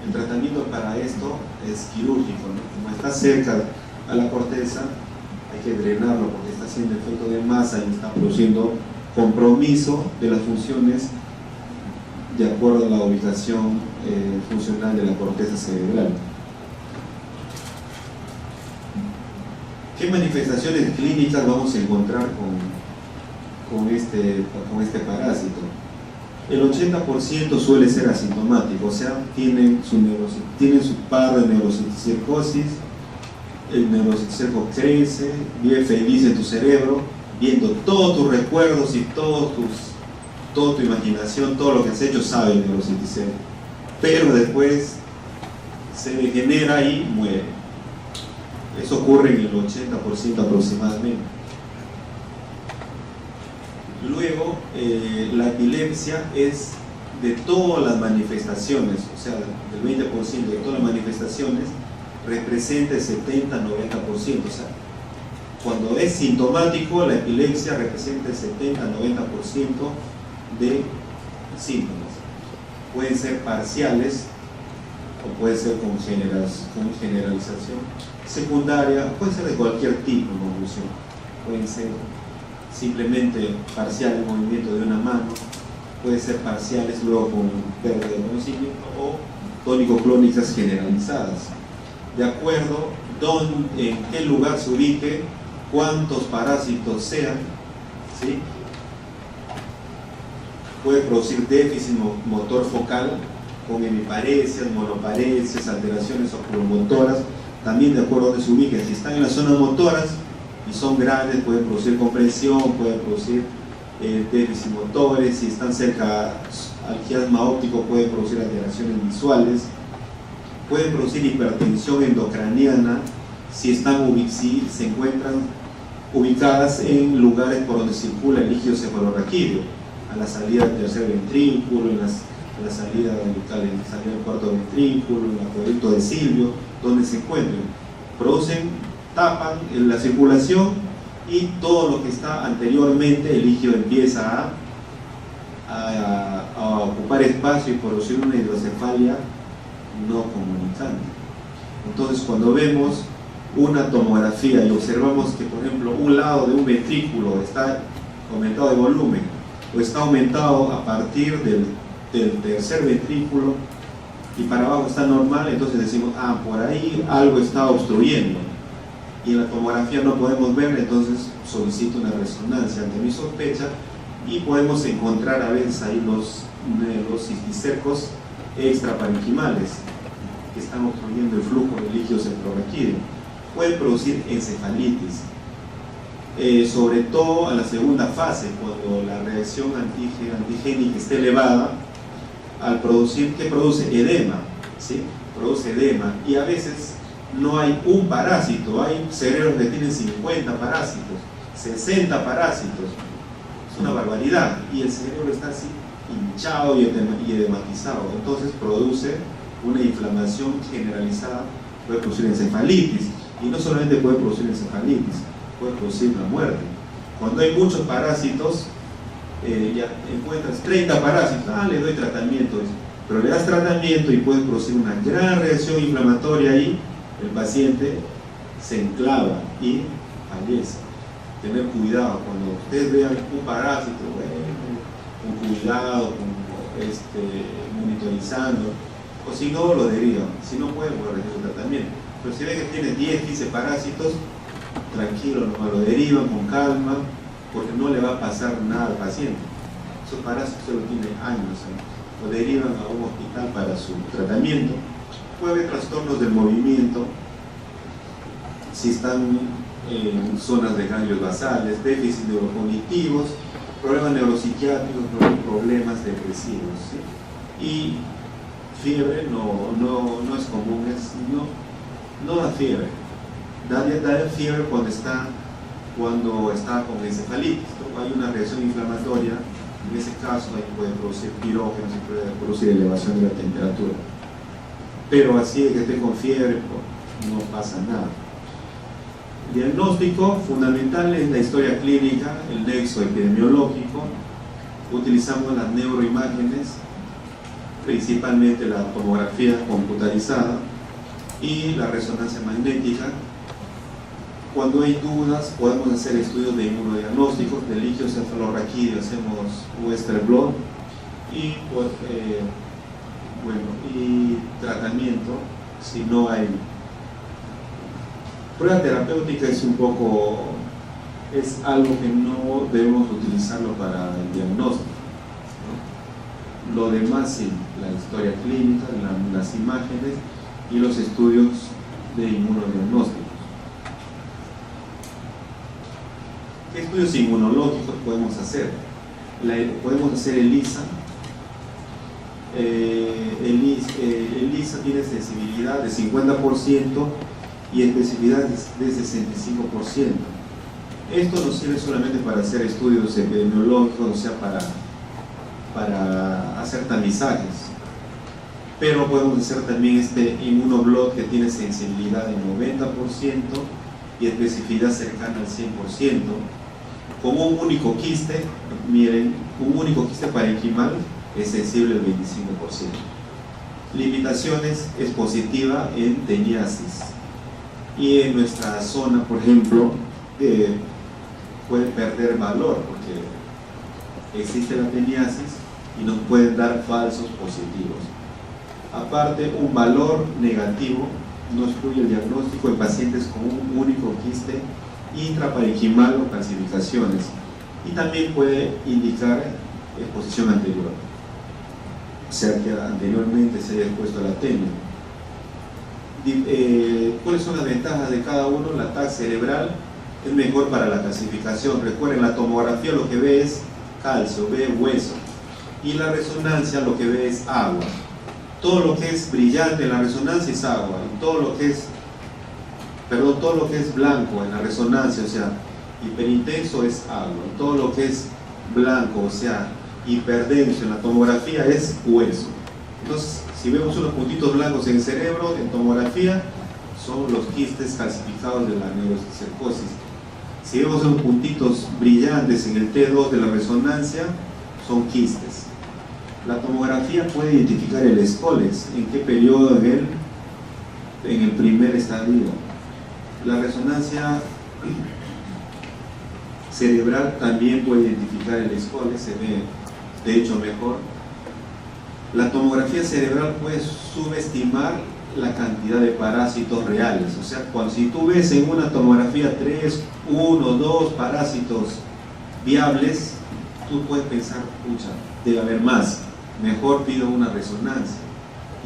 El tratamiento para esto es quirúrgico, ¿no? Como está cerca a la corteza, hay que drenarlo porque está haciendo efecto de masa y está produciendo compromiso de las funciones de acuerdo a la ubicación funcional de la corteza cerebral. ¿Qué manifestaciones clínicas vamos a encontrar con este parásito? El 80% suele ser asintomático, o sea, tienen su par de neurocitocercosis, el neurocitocerco crece, vive feliz en tu cerebro, viendo todos tus recuerdos y toda tu imaginación, todo lo que has hecho sabe el neurocitocerco, pero después se degenera y muere. Eso ocurre en el 80% aproximadamente. Luego, la epilepsia es de todas las manifestaciones, o sea, del 20% de todas las manifestaciones, representa el 70-90%, o sea, Cuando es sintomático, la epilepsia representa el 70-90% de síntomas. Pueden ser parciales o puede ser con generalización secundaria, puede ser de cualquier tipo de convulsión. Pueden ser simplemente parcial el movimiento de una mano, puede ser parciales luego con pérdida de conocimiento o tónico-clónicas generalizadas. De acuerdo en qué lugar se ubique, cuántos parásitos sean, ¿sí? Puede producir déficit motor focal con hemiparesias, monoparesias, alteraciones oculomotoras, también de acuerdo a donde se ubiquen. Si están en las zonas motoras y son grandes, pueden producir comprensión, pueden producir déficit motores. Si están cerca al quiasma óptico, pueden producir alteraciones visuales, pueden producir hipertensión endocraniana si se encuentran ubicadas en lugares por donde circula el líquido cefalorraquídeo, a la salida del tercer ventrículo, a la salida del cuarto ventrículo, en el acueducto de Silvio, donde se encuentren. Tapan la circulación y todo lo que está anteriormente, el líquido empieza a ocupar espacio y producir una hidrocefalia no comunicante. Entonces, cuando vemos una tomografía y observamos que, por ejemplo, un lado de un ventrículo está aumentado de volumen o está aumentado a partir del tercer ventrículo y para abajo está normal, entonces decimos, por ahí algo está obstruyendo y en la tomografía no podemos ver, entonces solicito una resonancia ante mi sospecha y podemos encontrar a veces ahí los cisticercos extraparenquimales que están obstruyendo el flujo del líquido cefalorraquídeo. Puede producir encefalitis, sobre todo a la segunda fase, cuando la reacción antigénica esté elevada, al producir, ¿qué produce? Edema, ¿sí? Produce edema, y a veces no hay un parásito, hay cerebros que tienen 50 parásitos, 60 parásitos, es una barbaridad, y el cerebro está así hinchado y edematizado, entonces produce una inflamación generalizada, puede producir encefalitis, y no solamente puede producir encefalitis, puede producir la muerte. Cuando hay muchos parásitos, ya encuentras 30 parásitos, le doy tratamiento, pero le das tratamiento y puedes producir una gran reacción inflamatoria y el paciente se enclava y fallece. Tener cuidado, cuando ustedes vean un parásito, con cuidado, monitorizando, o si no, lo derivan. Si no pueden, pues recibir el tratamiento. Pero si ven que tiene 10, 15 parásitos, tranquilo, lo derivan con calma, porque no le va a pasar nada al paciente. Esos parásitos solo tienen años, lo derivan a un hospital para su tratamiento. Puede haber trastornos del movimiento, si están en zonas de ganglios basales, déficit neurocognitivos, problemas neuropsiquiátricos, problemas depresivos, ¿sí? Y fiebre no es común, no da fiebre. Da fiebre cuando está con encefalitis, ¿no? Hay una reacción inflamatoria, en ese caso ahí puede producir pirógenos y puede producir elevación de la temperatura. Pero así de que esté con fiebre, no pasa nada. Diagnóstico fundamental es la historia clínica, el nexo epidemiológico. Utilizamos las neuroimágenes, principalmente la tomografía computarizada y la resonancia magnética. Cuando hay dudas, podemos hacer estudios de inmunodiagnósticos, del líquido cefalorraquídeo, hacemos Western blot y, y tratamiento si no hay. Prueba terapéutica es algo que no debemos utilizarlo para el diagnóstico, ¿no? Lo demás sí, la historia clínica, las imágenes y los estudios de inmunodiagnóstico. ¿Qué estudios inmunológicos podemos hacer? Podemos hacer ELISA. ELISA tiene sensibilidad de 50% y especificidad de 65%. Esto nos sirve solamente para hacer estudios epidemiológicos, o sea, para hacer tamizajes. Pero podemos hacer también este inmunoblot que tiene sensibilidad de 90% y especificidad cercana al 100%, con un único quiste. Miren, un único quiste parenquimal es sensible al 25%. Limitaciones, es positiva en teniasis, y en nuestra zona, por ejemplo, puede perder valor porque existe la teniasis y nos pueden dar falsos positivos. Aparte, un valor negativo no excluye el diagnóstico en pacientes con un único quiste intraparenquimal o calcificaciones, y también puede indicar exposición anterior, o sea que anteriormente se haya expuesto a la tenia. ¿Cuáles son las ventajas de cada uno? La TAC cerebral es mejor para la calcificación. Recuerden, la tomografía lo que ve es calcio, ve hueso, y la resonancia lo que ve es agua. Todo lo que es brillante en la resonancia es agua, y todo lo que es blanco en la resonancia, o sea, hiperintenso, es agua, y todo lo que es blanco, o sea, hiperdenso en la tomografía es hueso. Entonces, si vemos unos puntitos blancos en el cerebro, en tomografía, son los quistes calcificados de la neurocercosis. Si vemos unos puntitos brillantes en el T2 de la resonancia, son quistes. La tomografía puede identificar el escoles, en qué periodo en el primer estadio. La resonancia cerebral también puede identificar el escoles, se ve de hecho mejor. La tomografía cerebral puede subestimar la cantidad de parásitos reales, o sea, si tú ves en una tomografía 3, 1, 2 parásitos viables, tú puedes pensar, pucha, debe haber más, mejor pido una resonancia.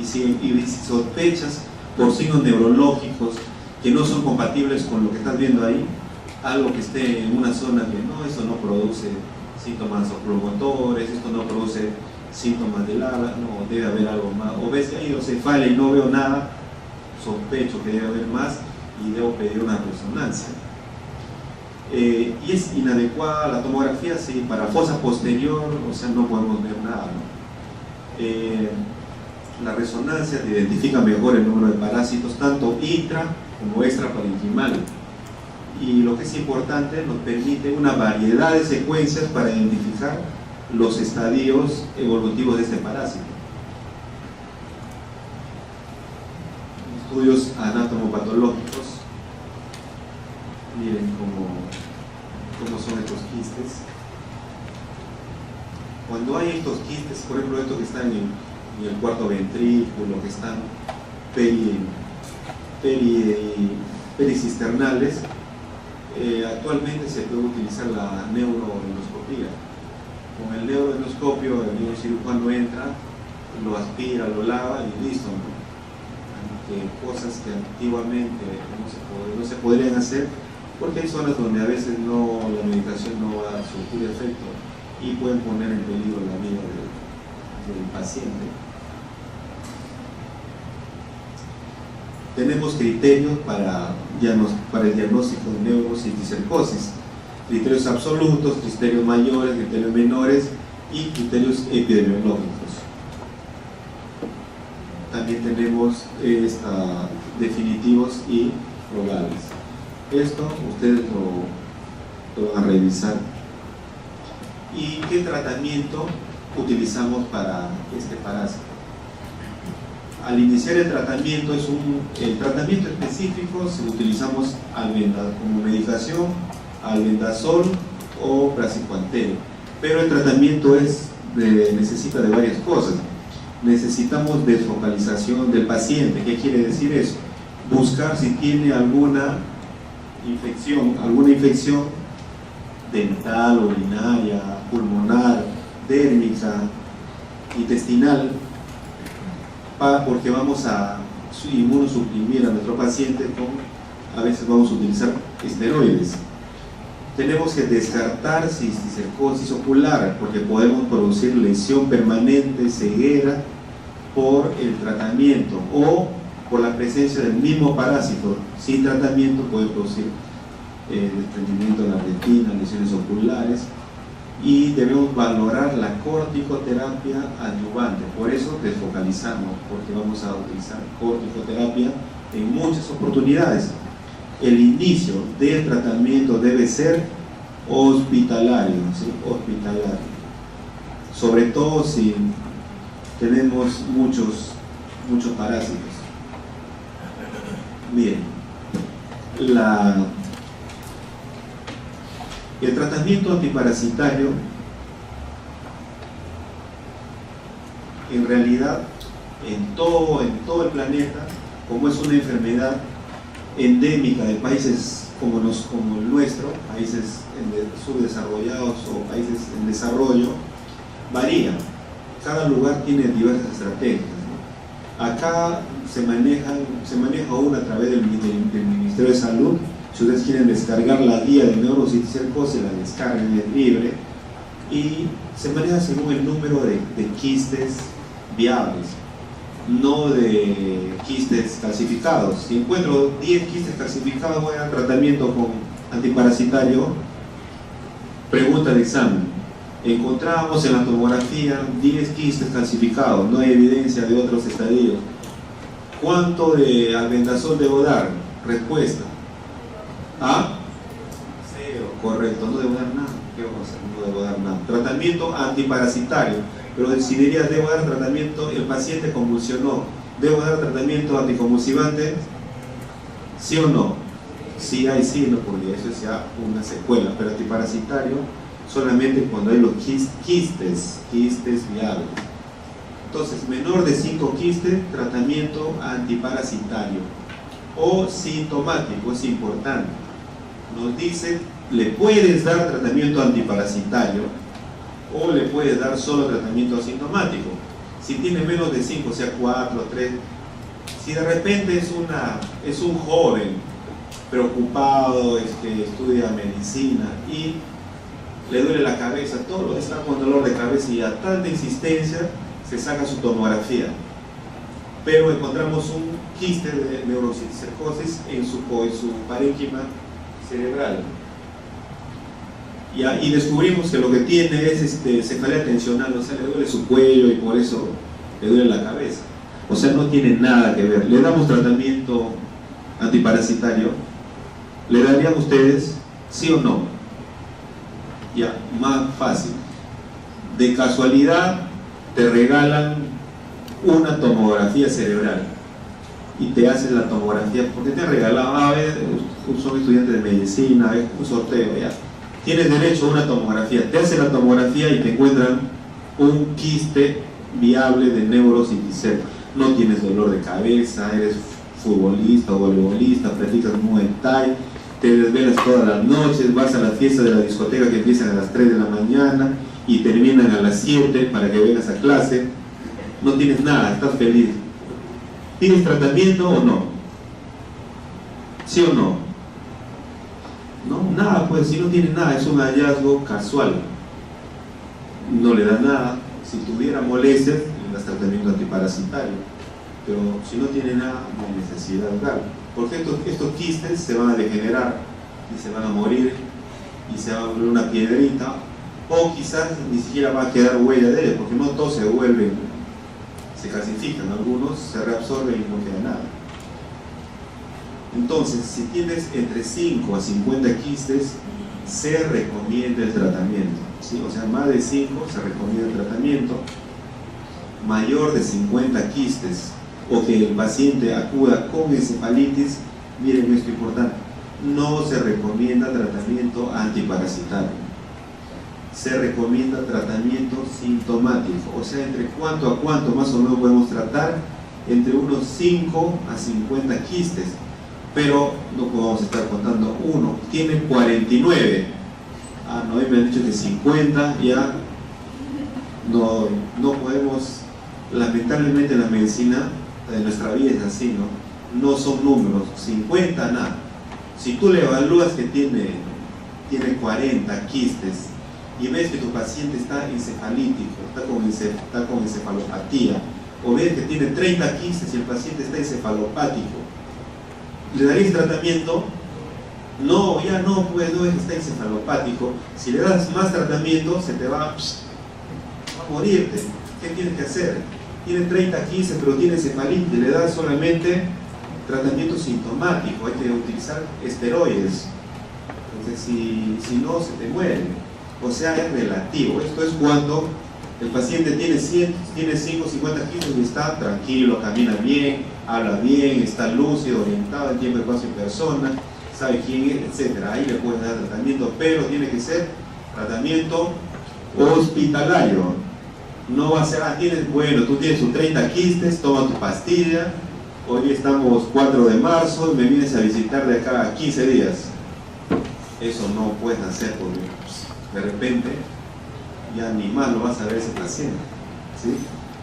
Y si sospechas por signos neurológicos que no son compatibles con lo que estás viendo ahí, algo que esté en una zona que no, eso no produce síntomas oculomotores, esto no produce síntomas del ala, no, debe haber algo más. O ves que hay hidrocefalia y no veo nada, sospecho que debe haber más y debo pedir una resonancia. Y es inadecuada la tomografía, sí, para fosa posterior, o sea, no podemos ver nada, ¿no? La resonancia te identifica mejor el número de parásitos, tanto intra como extraparenquimal. Y lo que es importante, nos permite una variedad de secuencias para identificar los estadios evolutivos de este parásito. Estudios anatomopatológicos, miren cómo son estos quistes. Cuando hay estos quistes, por ejemplo estos que están en el cuarto ventrículo, que están pericisternales, actualmente se puede utilizar la neuroendoscopía. Con el neuroendoscopio, el neurocirujano entra, lo aspira, lo lava y listo, ¿no? Cosas que antiguamente no se podrían hacer, porque hay zonas donde a veces la medicación no va a surtir efecto y pueden poner en peligro la vida del paciente. Tenemos criterios para el diagnóstico de neurocisticercosis: criterios absolutos, criterios mayores, criterios menores y criterios epidemiológicos. También tenemos definitivos y probables. Esto ustedes lo van a revisar. ¿Y qué tratamiento utilizamos para este parásito? Al iniciar el tratamiento, el tratamiento específico, si utilizamos como medicación albendazol o praziquantel, pero el tratamiento necesita de varias cosas. Necesitamos desfocalización del paciente. ¿Qué quiere decir eso? Buscar si tiene alguna infección dental, urinaria, pulmonar, dérmica, intestinal, porque vamos a inmunosuprimir a nuestro paciente a veces vamos a utilizar esteroides. Tenemos que descartar cisticercosis ocular, porque podemos producir lesión permanente, ceguera, por el tratamiento o por la presencia del mismo parásito. Sin tratamiento puede producir desprendimiento de la retina, lesiones oculares, y debemos valorar la corticoterapia adyuvante. Por eso desfocalizamos, porque vamos a utilizar corticoterapia en muchas oportunidades. el inicio del tratamiento debe ser hospitalario, ¿sí? Hospitalario. Sobre todo si tenemos muchos parásitos. Bien, el tratamiento antiparasitario en realidad en todo el planeta, como es una enfermedad endémica de países como el nuestro, países subdesarrollados o países en desarrollo, varía. Cada lugar tiene diversas estrategias, ¿no? Acá se maneja una a través del Ministerio de Salud. Si ustedes quieren descargar la guía de neurocisticercosis, la descargan, es libre, y se maneja según el número de quistes viables, no de quistes calcificados. Si encuentro 10 quistes calcificados, voy a dar tratamiento con antiparasitario. Pregunta de examen: encontramos en la tomografía 10 quistes calcificados, no hay evidencia de otros estadios. ¿Cuánto de albendazol debo dar? Respuesta: ¿ah? 0. Correcto, no debo dar nada. ¿Qué vamos a hacer? No debo dar nada. Tratamiento antiparasitario. Pero si diría, debo dar tratamiento, el paciente convulsionó, ¿debo dar tratamiento anticonvulsivante? ¿Sí o no? Sí hay, sí, no podría, eso es ya una secuela. Pero antiparasitario solamente cuando hay los quistes viables. Entonces, menor de 5 quistes, tratamiento antiparasitario. O sintomático, es importante. Nos dice, le puedes dar tratamiento antiparasitario o le puedes dar solo tratamiento asintomático. Si tiene menos de 5, o sea 4, 3, si de repente es un joven preocupado, estudia medicina y le duele la cabeza, todo está con dolor de cabeza y a tanta insistencia se saca su tomografía, pero encontramos un quiste de neurocisticercosis en su parénquima cerebral. Y descubrimos que lo que tiene es cefalea tensional, o sea, le duele su cuello y por eso le duele la cabeza. O sea, no tiene nada que ver. Le damos tratamiento antiparasitario. ¿Le darían ustedes sí o no? Ya, más fácil. De casualidad te regalan una tomografía cerebral y te hacen la tomografía porque te han regalado, a ver, son estudiantes de medicina, un sorteo, ya. Tienes derecho a una tomografía, te hacen la tomografía y te encuentran un quiste viable de neurocisticercosis. No tienes dolor de cabeza, eres futbolista o voleibolista, practicas Muay Thai, te desvelas todas las noches, vas a la fiesta de la discoteca que empiezan a las 3 de la mañana y terminan a las 7 para que vengas a clase. No tienes nada, estás feliz. ¿Tienes tratamiento o no? ¿Sí o no? No, nada, pues si no tiene nada, es un hallazgo casual. No le da nada. Si tuviera molestias, le das tratamiento antiparasitario. Pero si no tiene nada, no hay necesidad de darlo. Porque estos quistes se van a degenerar y se van a morir y se va a volver una piedrita, o quizás ni siquiera va a quedar huella de ellos, porque no todos se vuelven, se calcifican, algunos se reabsorben y no queda nada. Entonces, si tienes entre 5 a 50 quistes, se recomienda el tratamiento, ¿sí? O sea, más de 5 se recomienda el tratamiento. Mayor de 50 quistes o que el paciente acuda con encefalitis, miren esto importante, no se recomienda tratamiento antiparasitario. Se recomienda tratamiento sintomático, o sea, entre cuánto a cuánto más o menos podemos tratar, entre unos 5 a 50 quistes. Pero no podemos estar contando uno, tiene 49. Ah, no, me han dicho que 50, ya no podemos, lamentablemente la medicina de nuestra vida es así, ¿no? No son números, 50, nada. Si tú le evalúas que tiene 40 quistes y ves que tu paciente está encefalítico, está con encefalopatía, o ves que tiene 30 quistes y el paciente está encefalopático, ¿le daréis tratamiento? No, ya no, pues no, es que está encefalopático. Si le das más tratamiento, se te va a morirte. ¿Qué tienes que hacer? Tiene 30 quistes, pero tiene encefalitis, le das solamente tratamiento sintomático, hay que utilizar esteroides. Entonces, si no, se te muere. O sea, es relativo. Esto es cuando el paciente tiene 5 o 50 kilos y está tranquilo, camina bien, habla bien, está lúcido, orientado en tiempo, espacio y persona, sabe quién es, etc. Ahí le puedes dar tratamiento, pero tiene que ser tratamiento hospitalario. No va a ser, tú tienes tus 30 quistes, toma tu pastilla, hoy estamos 4 de marzo, me vienes a visitar de acá a 15 días. Eso no puedes hacer porque de repente ya ni más lo vas a ver ese paciente, ¿sí?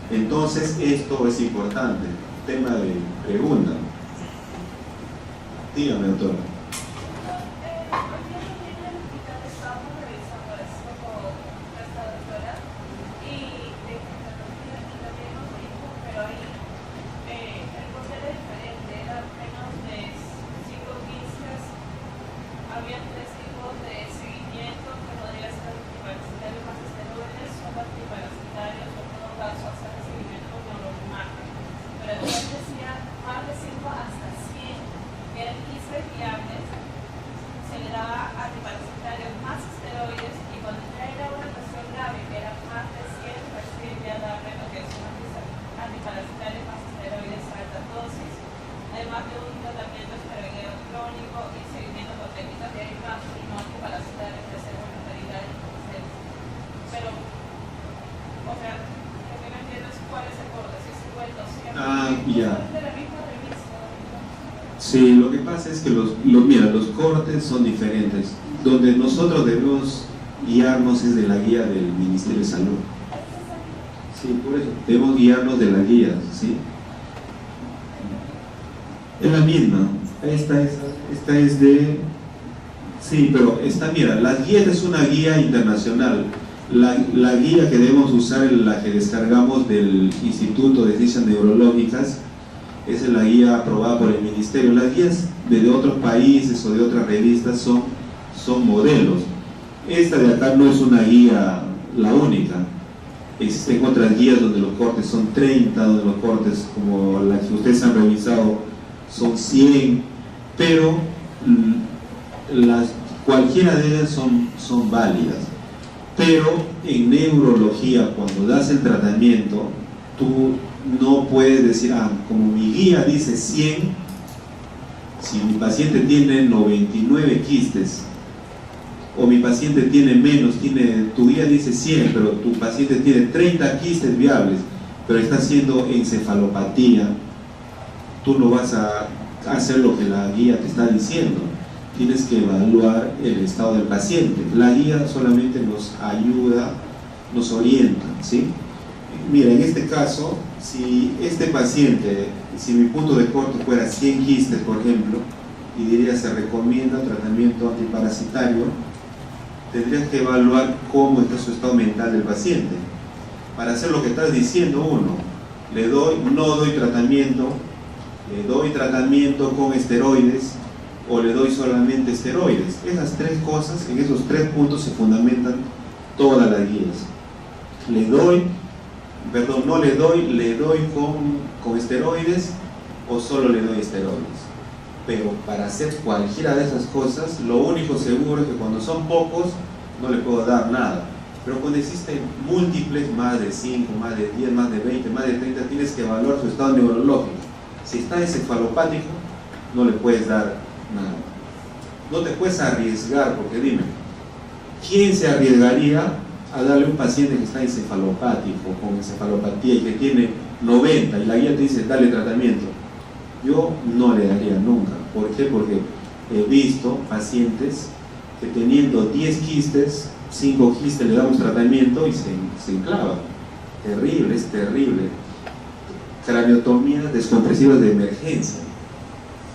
Entonces esto es importante. Tema de pregunta. Dígame, doctora. Ya. Sí, lo que pasa es que los cortes son diferentes. Donde nosotros debemos guiarnos es de la guía del Ministerio de Salud. Sí, por eso debemos guiarnos de la guía, ¿sí? Es la misma. Esta es de... Sí, pero mira, las guías es una guía internacional. La guía que debemos usar es la que descargamos del Instituto de Ciencias Neurológicas, es la guía aprobada por el Ministerio. Las guías de otros países o de otras revistas son modelos. Esta de acá no es una guía la única. Existen otras guías donde los cortes son 30, donde los cortes, como las que ustedes han revisado, son 100, pero cualquiera de ellas son válidas. Pero en neurología, cuando das el tratamiento, tú no puedes decir, como mi guía dice 100, si mi paciente tiene 99 quistes, o mi paciente tiene menos, tu guía dice 100, pero tu paciente tiene 30 quistes viables, pero está haciendo encefalopatía, tú no vas a hacer lo que la guía te está diciendo. Tienes que evaluar el estado del paciente. La guía solamente nos ayuda, nos orienta, ¿sí? Mira, en este caso, si este paciente, si mi punto de corte fuera 100 quistes, por ejemplo, y diría se recomienda tratamiento antiparasitario, tendrías que evaluar cómo está su estado mental del paciente. Para hacer lo que estás diciendo, no doy tratamiento, le doy tratamiento con esteroides, o le doy solamente esteroides. Esas tres cosas, en esos 3 puntos se fundamentan todas las guías. No le doy con esteroides o solo le doy esteroides. Pero para hacer cualquiera de esas cosas, lo único seguro es que cuando son pocos no le puedo dar nada. Pero cuando existen múltiples, más de 5, más de 10, más de 20, más de 30, tienes que evaluar su estado neurológico. Si está encefalopático, no le puedes dar nada. No te puedes arriesgar, porque dime, ¿quién se arriesgaría a darle a un paciente que está encefalopático, con encefalopatía y que tiene 90 y la guía te dice dale tratamiento? Yo no le daría nunca. ¿Por qué? Porque he visto pacientes que teniendo 10 quistes, 5 quistes le damos tratamiento y se enclava. Terrible, es terrible. Craniotomías descompresivas de emergencia.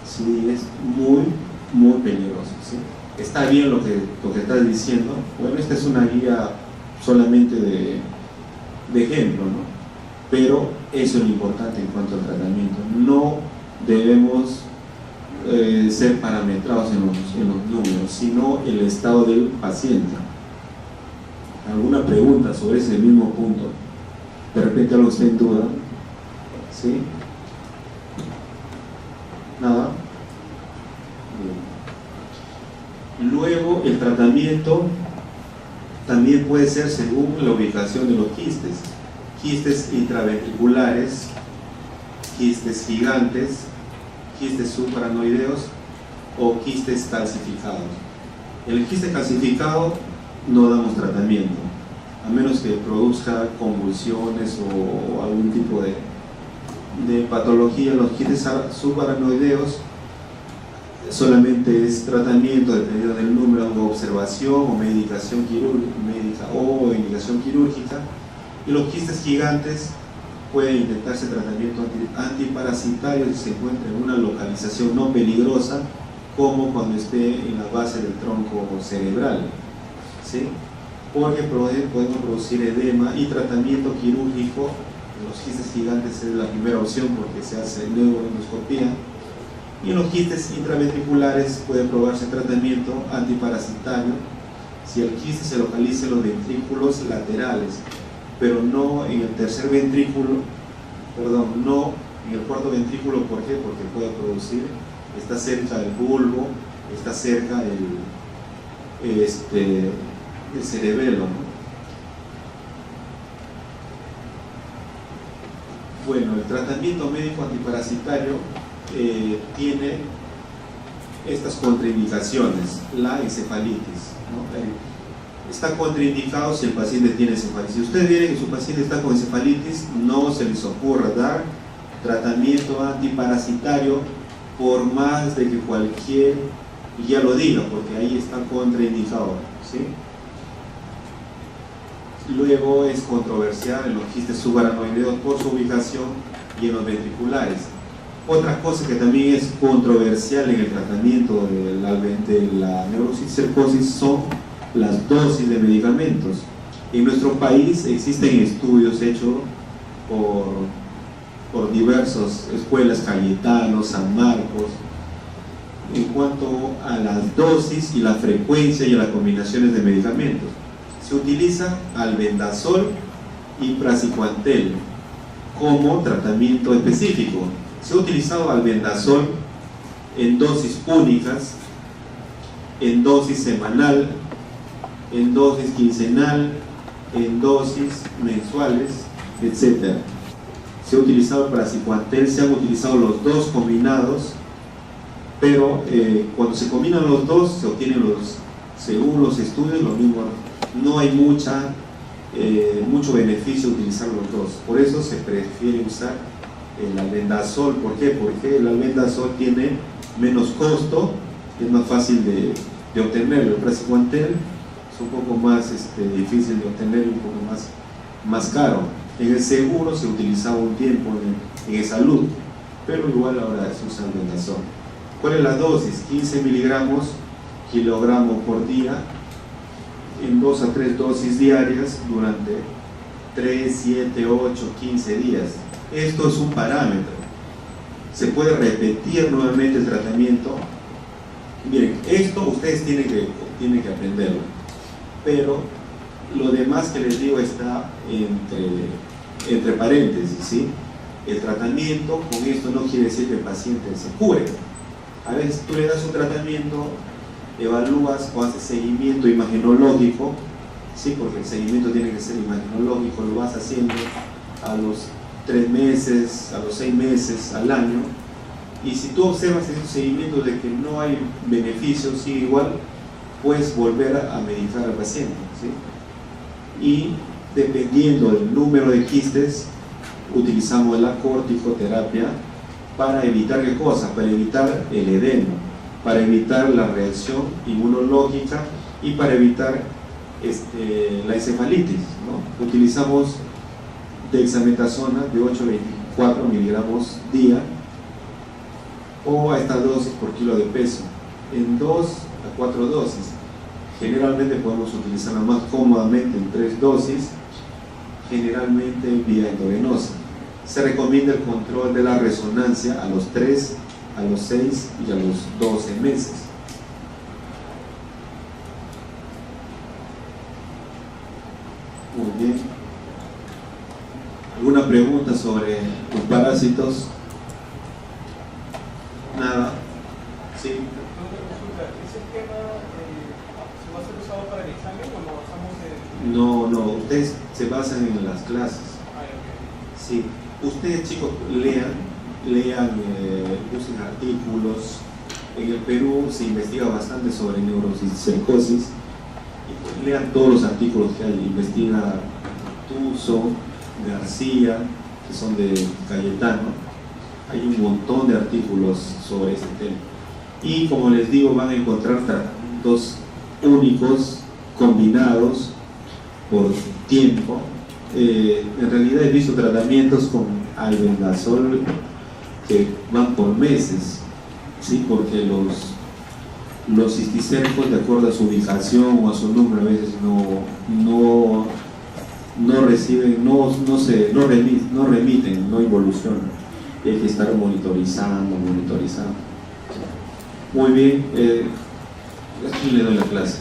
Sí, es muy, muy peligroso, ¿sí? Está bien lo que estás diciendo. Bueno, esta es una guía solamente de ejemplo, ¿no? Pero eso es lo importante en cuanto al tratamiento. No debemos ser parametrados en los números, sino el estado del paciente. ¿Alguna pregunta sobre ese mismo punto? De repente algo está en duda, ¿sí? Nada. Bien. Luego, el tratamiento también puede ser según la ubicación de los quistes. Quistes intraventriculares, quistes gigantes, quistes subaranoideos o quistes calcificados. El quiste calcificado no damos tratamiento, a menos que produzca convulsiones o algún tipo de patología. Los quistes subaranoideos solamente es tratamiento dependiendo del número, o observación o medicación quirúrgica o indicación quirúrgica. Y los quistes gigantes puede intentarse tratamiento antiparasitario si se encuentra en una localización no peligrosa, como cuando esté en la base del tronco cerebral, ¿sí? Porque podemos producir edema, y tratamiento quirúrgico en los quistes gigantes es la primera opción porque se hace neuroendoscopía. Y en los quistes intraventriculares puede probarse tratamiento antiparasitario si el quiste se localiza en los ventrículos laterales, pero no en el tercer ventrículo, perdón, no en el cuarto ventrículo. ¿Por qué? Porque puede producir, está cerca del bulbo, está cerca el cerebelo, ¿no? Bueno, el tratamiento médico antiparasitario tiene estas contraindicaciones. La encefalitis, ¿no? Está contraindicado si el paciente tiene encefalitis. Si usted viene que su paciente está con encefalitis, no se les ocurra dar tratamiento antiparasitario, por más de que cualquier ya lo diga, porque ahí está contraindicado, ¿sí? Luego es controversial en los quistes subaranoideos por su ubicación y en los ventriculares. Otra cosa que también es controversial en el tratamiento de la neurocisticercosis son las dosis de medicamentos. En nuestro país existen estudios hechos por diversas escuelas, Cayetano, San Marcos, en cuanto a las dosis y la frecuencia y las combinaciones de medicamentos. Se utiliza albendazol y praziquantel como tratamiento específico. Se ha utilizado albendazol en dosis únicas, en dosis semanal, en dosis quincenal, en dosis mensuales, etc. Se ha utilizado praziquantel, se han utilizado los dos combinados, pero cuando se combinan los dos se obtienen según los estudios, lo mismo. No hay mucho beneficio utilizar los dos. Por eso se prefiere usar el albendazol. ¿Por qué? Porque el albendazol tiene menos costo, es más fácil de obtenerlo. El praziquantel es un poco más difícil de obtener y un poco más caro. En el seguro se utilizaba un tiempo en el salud, pero igual ahora se usa albendazol. ¿Cuál es la dosis? 15 miligramos kilogramo por día, en 2 a 3 dosis diarias durante 3, 7, 8, 15 días. Esto es un parámetro. Se puede repetir nuevamente el tratamiento. Miren, esto ustedes tienen que aprenderlo, pero lo demás que les digo está entre paréntesis, ¿sí? El tratamiento, con esto no quiere decir que el paciente se cure. A veces tú le das un tratamiento, evalúas o haces seguimiento imagenológico, ¿sí? Porque el seguimiento tiene que ser imagenológico, lo vas haciendo a los 3 meses, a los 6 meses, al año, y si tú observas en esos seguimientos de que no hay beneficio, sigue igual, puedes volver a medicar al paciente, ¿sí? Y dependiendo del número de quistes, utilizamos la corticoterapia para evitar ¿qué cosa? Para evitar el edema, para evitar la reacción inmunológica y para evitar la encefalitis, ¿no? Utilizamos dexametasona de 8 a 24 miligramos día, o a estas dosis por kilo de peso, en 2 a 4 dosis. Generalmente podemos utilizarla más cómodamente en 3 dosis, generalmente vía endovenosa. Se recomienda el control de la resonancia a los 3, a los 6 y a los 12 meses. Muy bien. ¿Alguna pregunta sobre los parásitos? Nada. esquema se va a ser usado para el examen o lo basamos en...? No, ustedes se basan en las clases. Ok. Sí, ustedes chicos lean, usen artículos. En el Perú se investiga bastante sobre neuropsicosis. Lean todos los artículos que hay, investiga Tuso, García, que son de Cayetano. Hay un montón de artículos sobre este tema. Y como les digo, van a encontrar tratamientos únicos, combinados por tiempo. En realidad he visto tratamientos con albendazol que van por meses, ¿sí? Porque los cisticéricos, de acuerdo a su ubicación o a su número, a veces no reciben, no remiten, no evolucionan. Y hay que estar monitorizando. Muy bien, aquí le doy la clase.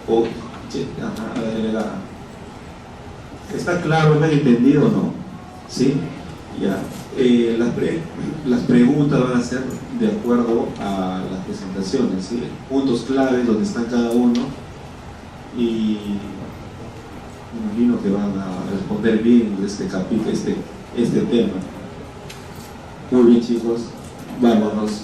A la delegada. ¿Está claro? ¿Me han entendido o no? ¿Sí? Ya. Las preguntas van a ser de acuerdo a las presentaciones, ¿sí? Puntos claves donde están cada uno, y me imagino que van a responder bien este capítulo, este tema. Muy bien, chicos, vámonos.